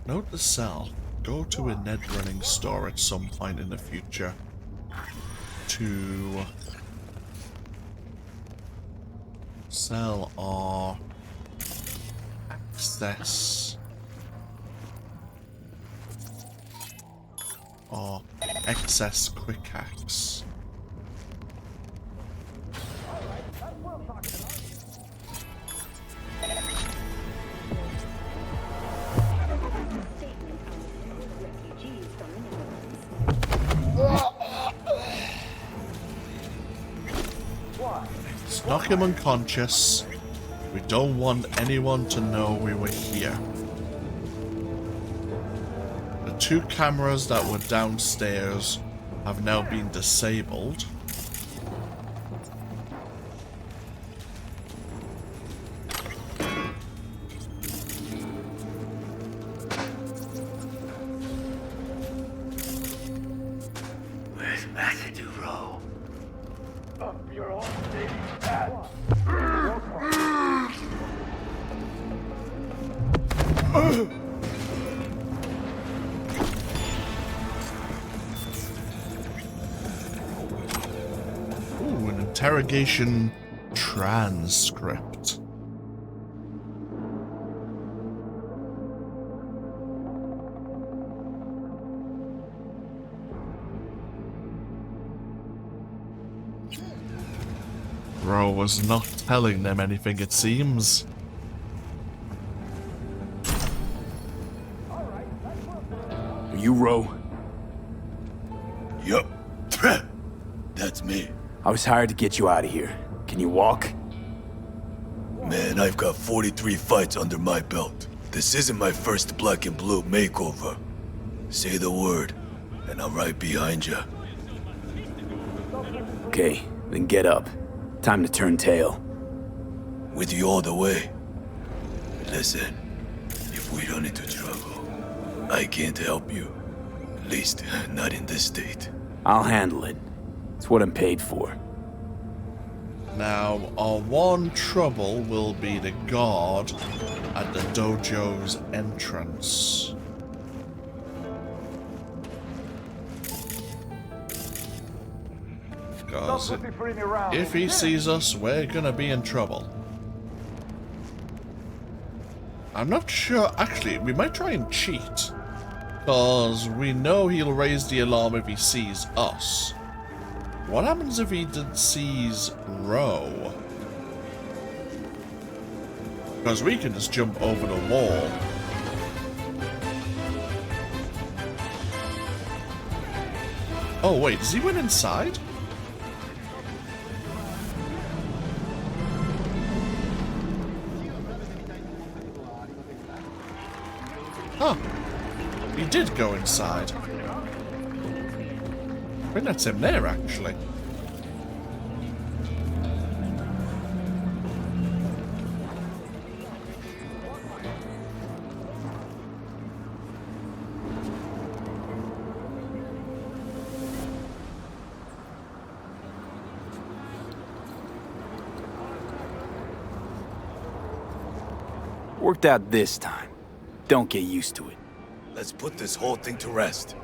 Note the cell. Go to a Ned running store at some point in the future to sell or access or excess quick hacks. Let's knock him unconscious. We don't want anyone to know we were here. The 2 cameras that were downstairs have now been disabled. Where's Maceduro? Up your own baby ass. Ooh, an interrogation transcript. Bro was not telling them anything, it seems. Are you Ro? Yup. That's me. I was hired to get you out of here. Can you walk? Man, I've got 43 fights under my belt. This isn't my first black and blue makeover. Say the word, and I'm right behind you. Okay, then get up. Time to turn tail. With you all the way. Listen, if we run into trouble, I can't help you. At least, not in this state. I'll handle it. It's what I'm paid for. Now, our one trouble will be the guard at the dojo's entrance. Because Stop pussyfooting around if and he hit him. sees us, we're gonna be in trouble. I'm not sure. Actually, we might try and cheat. Because we know he'll raise the alarm if he sees us. What happens if he sees Ro? Because we can just jump over the wall. Oh wait, does he went inside? Huh. He did go inside. I think that's him there, actually. Worked out this time. Don't get used to it. Let's put this whole thing to rest.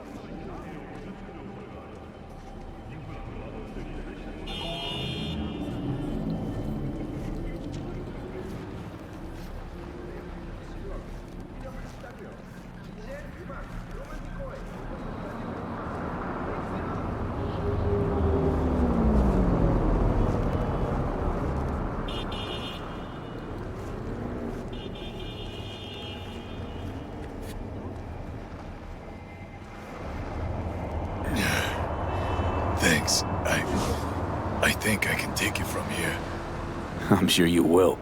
Thanks. I think I can take it from here. I'm sure you will.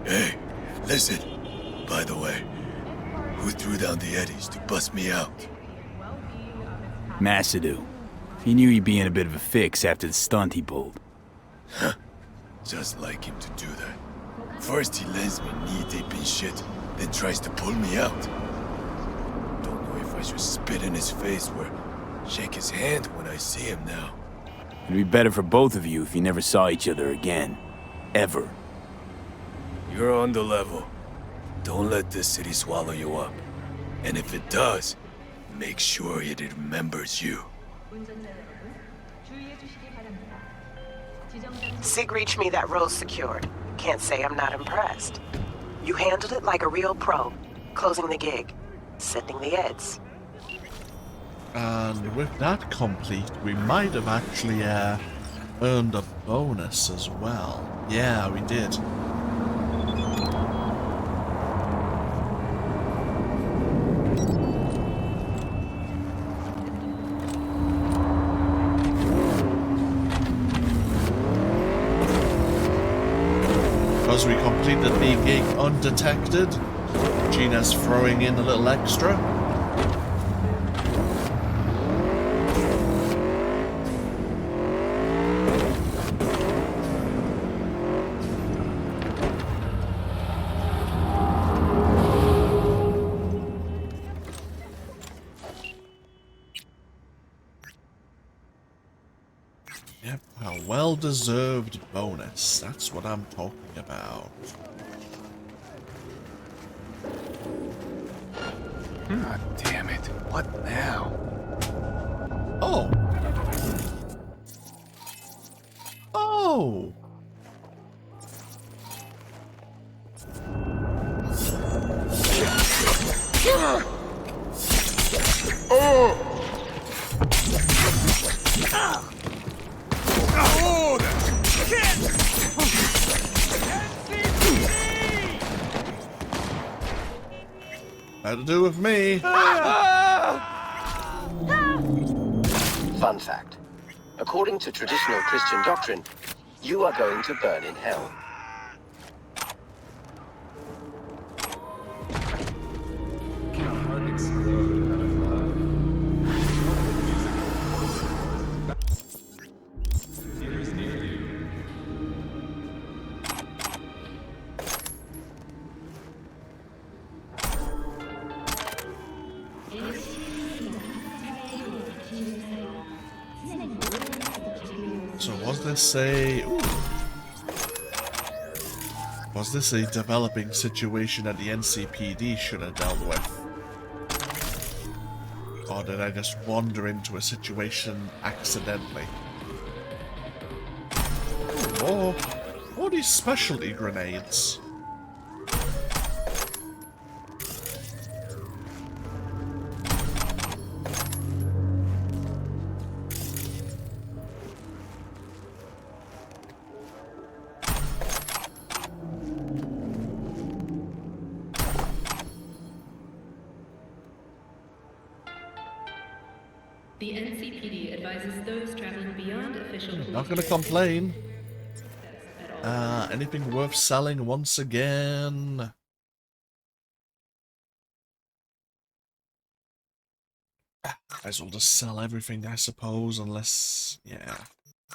Hey, listen. By the way, who threw down the eddies to bust me out? Macedoo. He knew you'd be in a bit of a fix after the stunt he pulled. Huh. Just like him to do that. First he lends me knee-deep in shit, then tries to pull me out. Don't know I should spit in his face or shake his hand when I see him now. It'd be better for both of you if you never saw each other again. Ever. You're on the level. Don't let this city swallow you up. And if it does, make sure it remembers you. Sig reached me that road's secured. Can't say I'm not impressed. You handled it like a real pro, closing the gig, sending the eds. And with that complete, we might have actually earned a bonus as well. Yeah, we did. Because we completed the gig undetected, Regina's throwing in a little extra. Yep, a well-deserved bonus. That's what I'm talking about. God damn it. What now? Oh. Oh. Had to do with me. Fun fact. According to traditional Christian doctrine, you are going to burn in hell. So was this a... Ooh. Was this a developing situation that the NCPD should have dealt with? Or did I just wander into a situation accidentally? Ooh, more these specialty grenades. The NCPD advises those traveling beyond official... Not gonna complain. Anything worth selling once again? Might as well just sell everything, I suppose, unless... Yeah.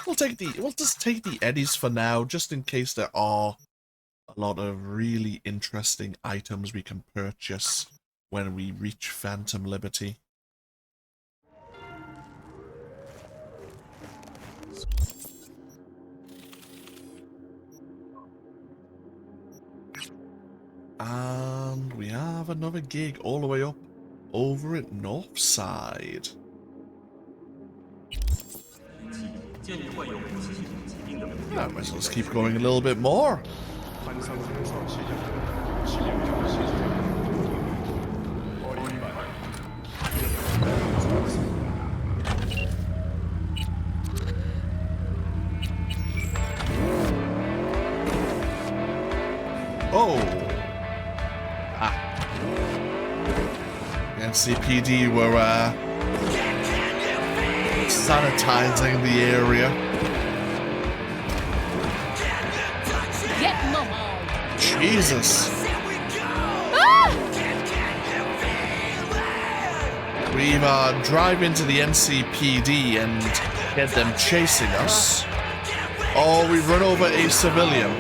We'll just take the eddies for now, just in case there are a lot of really interesting items we can purchase when we reach Phantom Liberty. And we have another gig all the way up over at Northside. I might as well just keep going a little bit more. Oh! NCPD were sanitizing the area. Get mama! Jesus! We either drive into the NCPD and get them chasing us, or we run over a civilian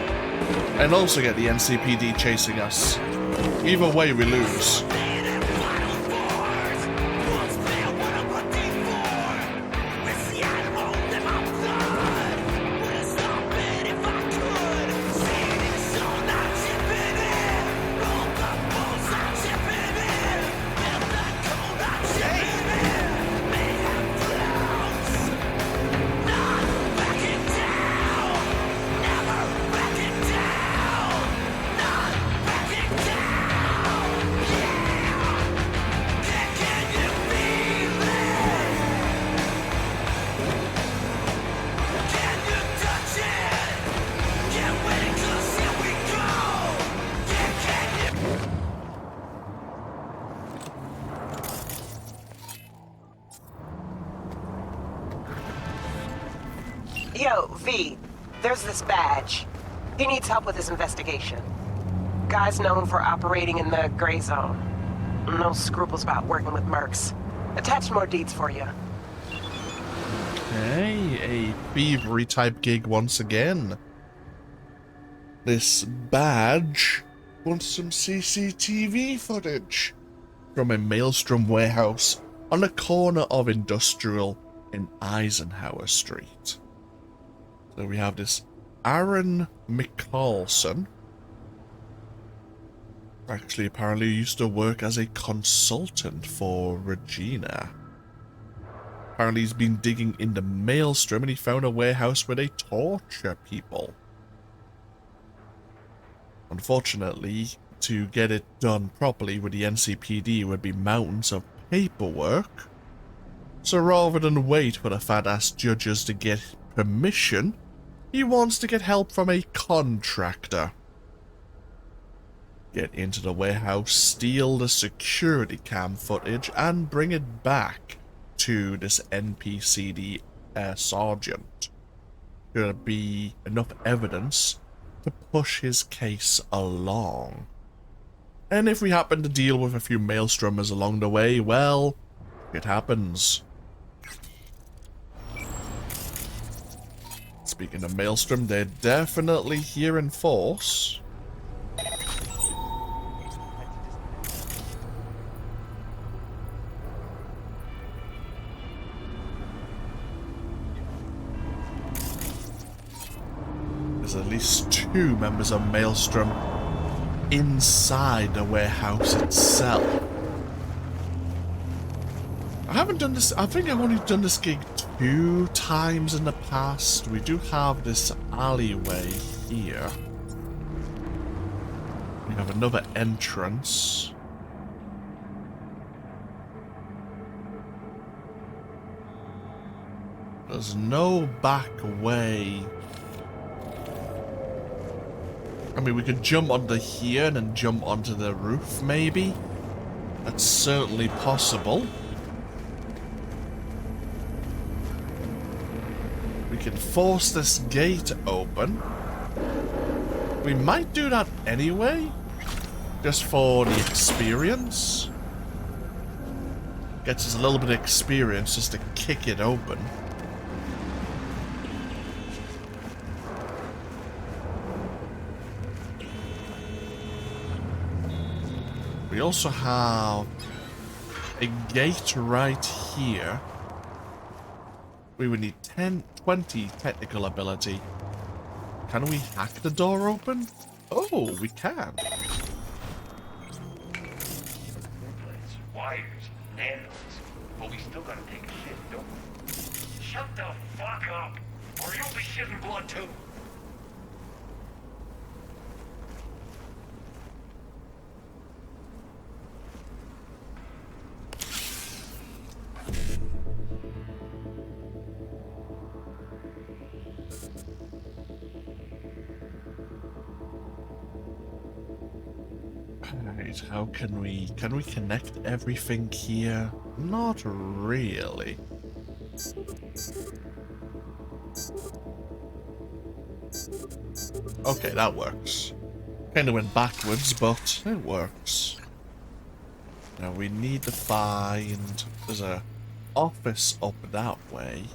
and also get the NCPD chasing us. Either way, we lose. Yo, V, there's this badge. He needs help with his investigation. Guy's known for operating in the gray zone. No scruples about working with mercs. Attached more deeds for you. Okay, a thievery type gig once again. This badge wants some CCTV footage from a Maelstrom warehouse on the corner of Industrial and Eisenhower Street. So we have this Aaron McCallson. Actually, apparently used to work as a consultant for Regina. Apparently he's been digging in the Maelstrom and he found a warehouse where they torture people. Unfortunately, to get it done properly with the NCPD would be mountains of paperwork. So rather than wait for the fat-ass judges to get permission, he wants to get help from a contractor. Get into the warehouse, steal the security cam footage, and bring it back to this NPCD sergeant. There'll be enough evidence to push his case along. And if we happen to deal with a few Maelstromers along the way, well, it happens. Speaking of Maelstrom, they're definitely here in force. There's at least 2 members of Maelstrom inside the warehouse itself. I haven't done this, I think I've only done this gig 2 times in the past. We do have this alleyway here. We have another entrance. There's no back way. I mean, we could jump onto here and then jump onto the roof, maybe. That's certainly possible. We can force this gate open. We might do that anyway, just for the experience. Gets us a little bit of experience just to kick it open. We also have a gate right here. We would need 20 technical ability. Can we hack the door open? Oh, we can. Wires, nails, but we still gotta take a shit, don't we? Shut the fuck up, or you'll be shitting blood too. Right, how can we connect everything here? Not really. Okay, that works. Kinda went backwards, but it works. Now we need to find... There's a office up that way.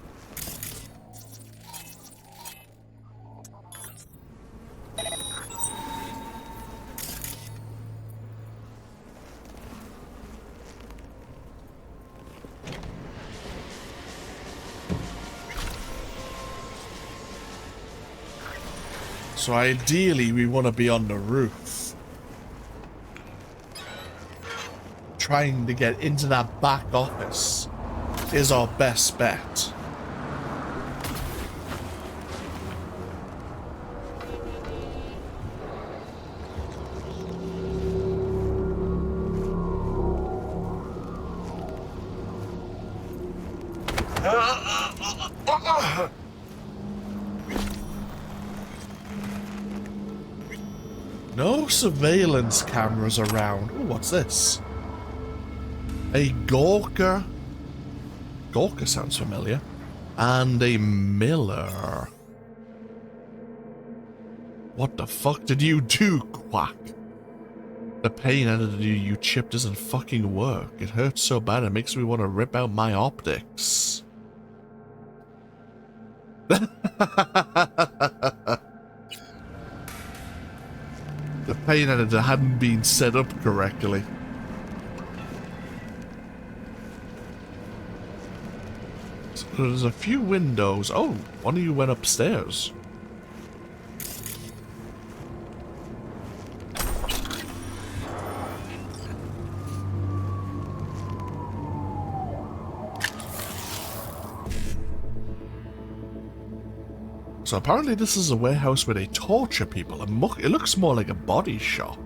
So ideally, we want to be on the roof. Trying to get into that back office is our best bet. No surveillance cameras around. Ooh, what's this? A Gorka. Gorka sounds familiar. And a miller. What the fuck did you do, Quack? The pain editor you chip doesn't fucking work. It hurts so bad it makes me want to rip out my optics. The pain editor hadn't been set up correctly. So there's a few windows. Oh, one of you went upstairs. So apparently this is a warehouse where they torture people. It looks more like a body shop.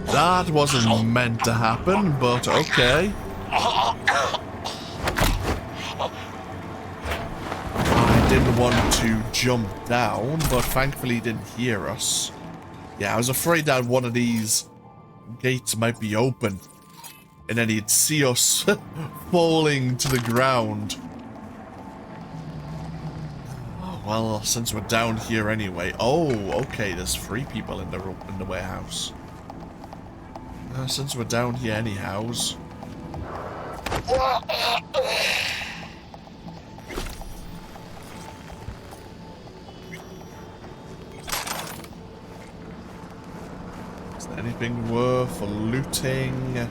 That wasn't meant to happen, but okay. I didn't want to jump down, but thankfully he didn't hear us. Yeah, I was afraid that one of these gates might be open, and then he'd see us falling to the ground. Well, since we're down here anyway. Oh, okay, there's 3 people in the warehouse. Since we're down here anyhows. Is there anything worth looting?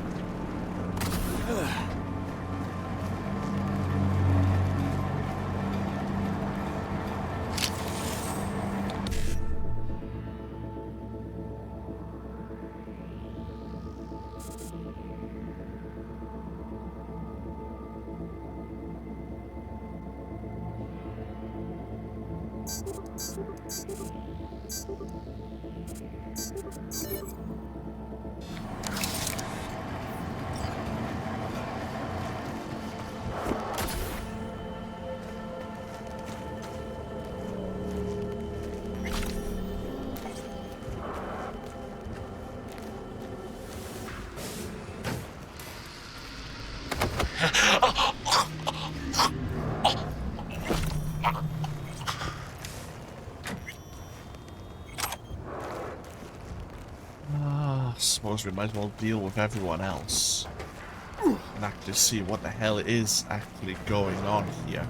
Suppose we might as well deal with everyone else and actually see what the hell is actually going on here.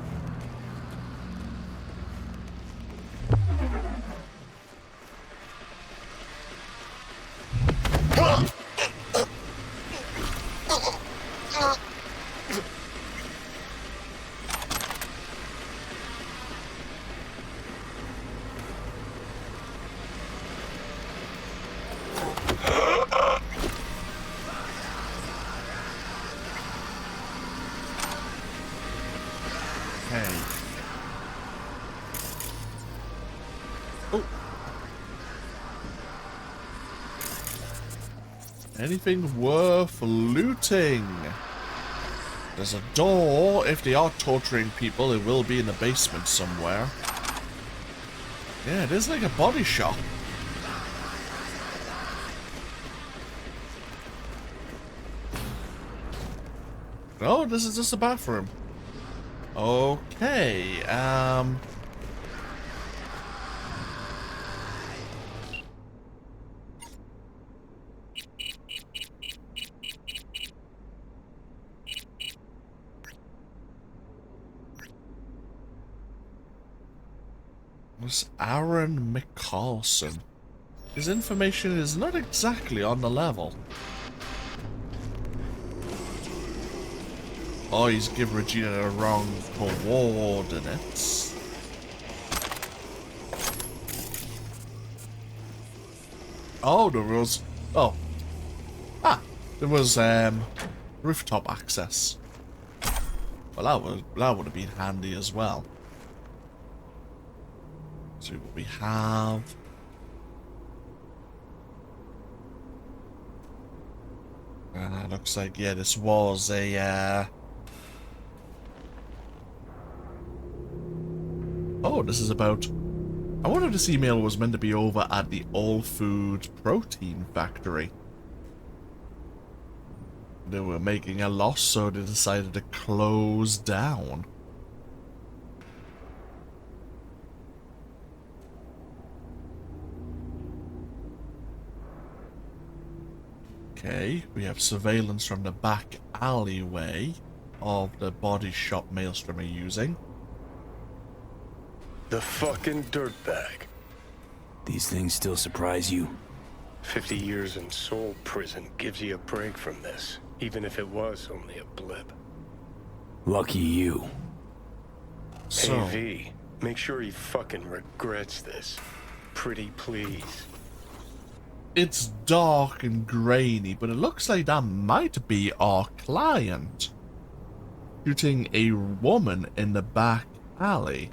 Anything worth looting? There's a door. If they are torturing people, it will be in the basement somewhere. Yeah, it is like a body shop. Oh, this is just a bathroom. Okay, This Aaron McCarlson. His information is not exactly on the level. Oh, he's given Regina the wrong coordinates. Oh, there was... Oh. Ah, there was, rooftop access. Well, that would have been handy as well. see what we have. Looks like, yeah, this was a, Oh, this is about... I wonder if this email was meant to be over at the All Food Protein Factory. They were making a loss, so they decided to close down. Okay, we have surveillance from the back alleyway of the body shop Maelstrom are using. The fucking dirtbag. These things still surprise you? 50 years in soul prison gives you a break from this, even if it was only a blip. Lucky you. So, Hey V, make sure he fucking regrets this. Pretty please. it's dark and grainy, but it looks like that might be our client shooting a woman in the back alley.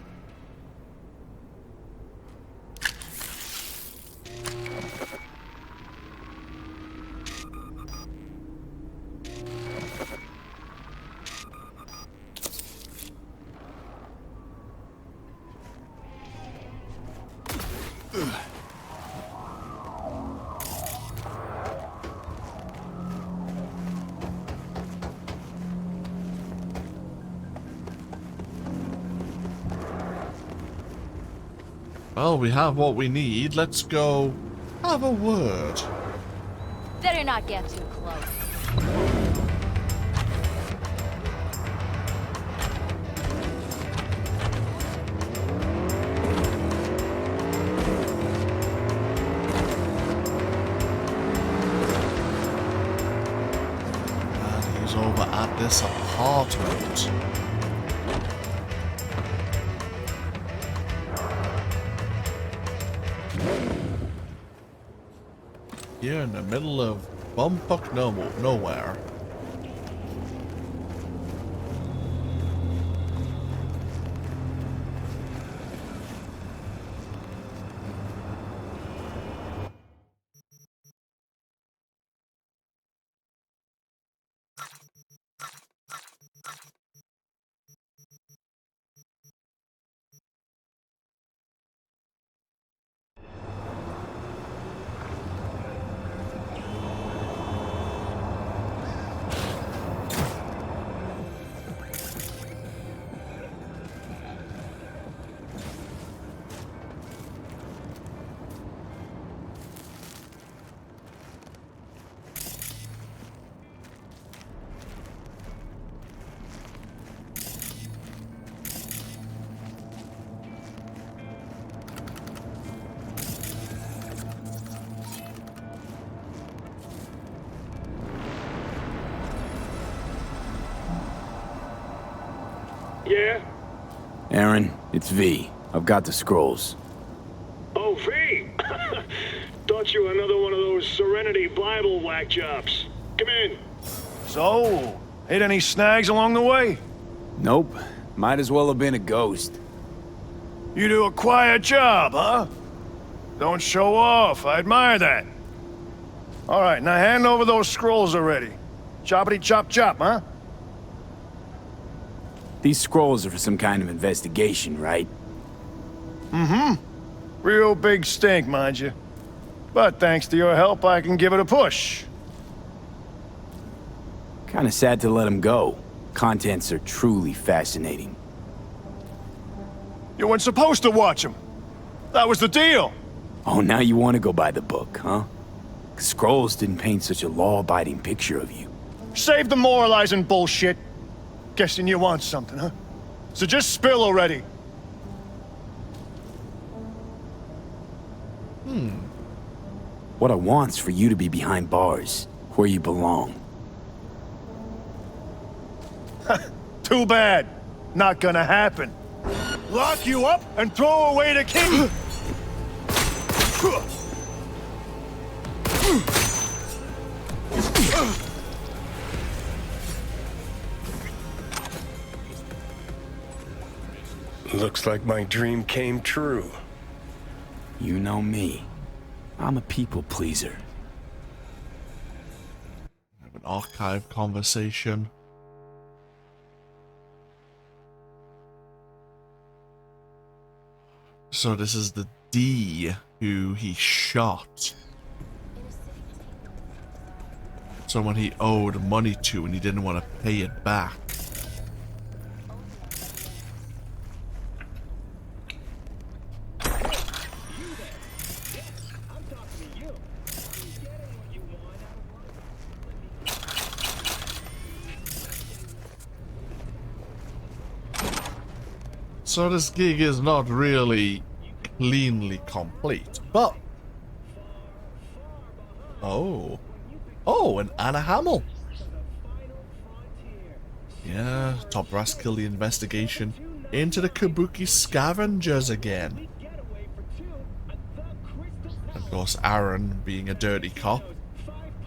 Well, we have what we need. Let's go have a word. Better not get too close. And he's over at this apartment. Here in the middle of bumfuck nowhere. Yeah? Aaron, it's V. I've got the scrolls. Oh, V! Thought you were another one of those Serenity Bible whack jobs. Come in. So, hit any snags along the way? Nope. Might as well have been a ghost. You do a quiet job, huh? Don't show off. I admire that. All right, now hand over those scrolls already. Choppity chop chop, huh? These scrolls are for some kind of investigation, right? Mm-hmm. Real big stink, mind you. But thanks to your help, I can give it a push. Kinda sad to let them go. Contents are truly fascinating. You weren't supposed to watch them. That was the deal. Oh, now you want to go by the book, huh? The scrolls didn't paint such a law-abiding picture of you. Save the moralizing bullshit. Guessing you want something, huh? So just spill already. What I want's for you to be behind bars, where you belong. Too bad. Not gonna happen. Lock you up and throw away the key. Looks like my dream came true. You know me. I'm a people pleaser. Have an archive conversation. So this is the D who he shot. Someone he owed money to and he didn't want to pay it back. So this gig is not really cleanly complete, but... Oh, and Anna Hamill. Yeah, top brass killed the investigation into the Kabuki scavengers again. Of course, Aaron, being a dirty cop,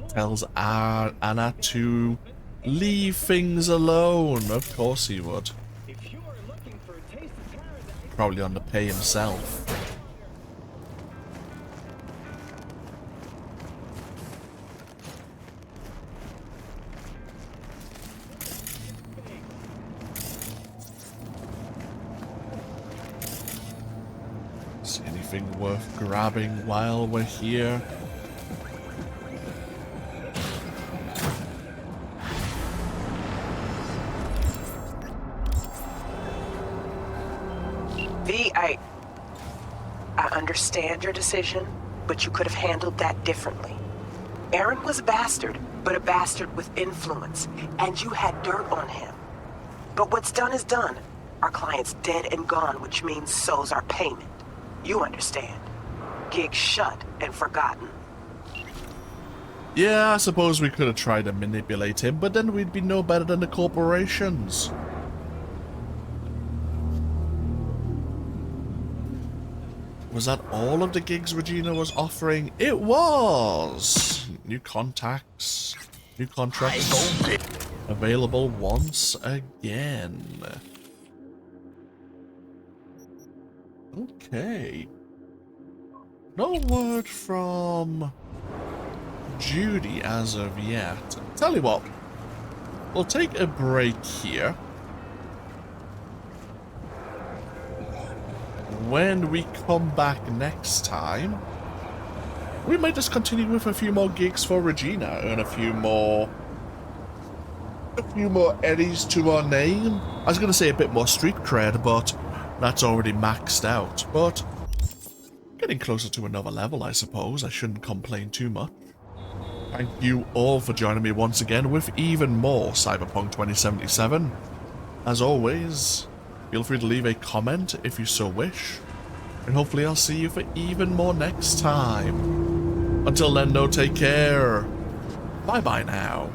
tells Anna to leave things alone. Of course he would. Probably on the pay himself. Is anything worth grabbing while we're here? I understand your decision, but you could have handled that differently. Aaron was a bastard, but a bastard with influence, and you had dirt on him. But what's done is done. Our client's dead and gone, which means so's our payment. You understand. Gig shut and forgotten. Yeah, I suppose we could have tried to manipulate him, but then we'd be no better than the corporations. Was that all of the gigs Regina was offering? It was! New contacts, new contracts available once again. Okay. No word from Judy as of yet. Tell you what, we'll take a break here. When we come back next time, we might just continue with a few more gigs for Regina and a few more eddies to our name. I was going to say a bit more street cred, but that's already maxed out. But getting closer to another level, I suppose. I shouldn't complain too much. Thank you all for joining me once again with even more Cyberpunk 2077. As always, feel free to leave a comment if you so wish, and hopefully I'll see you for even more next time. Until then, though, take care. Bye-bye now.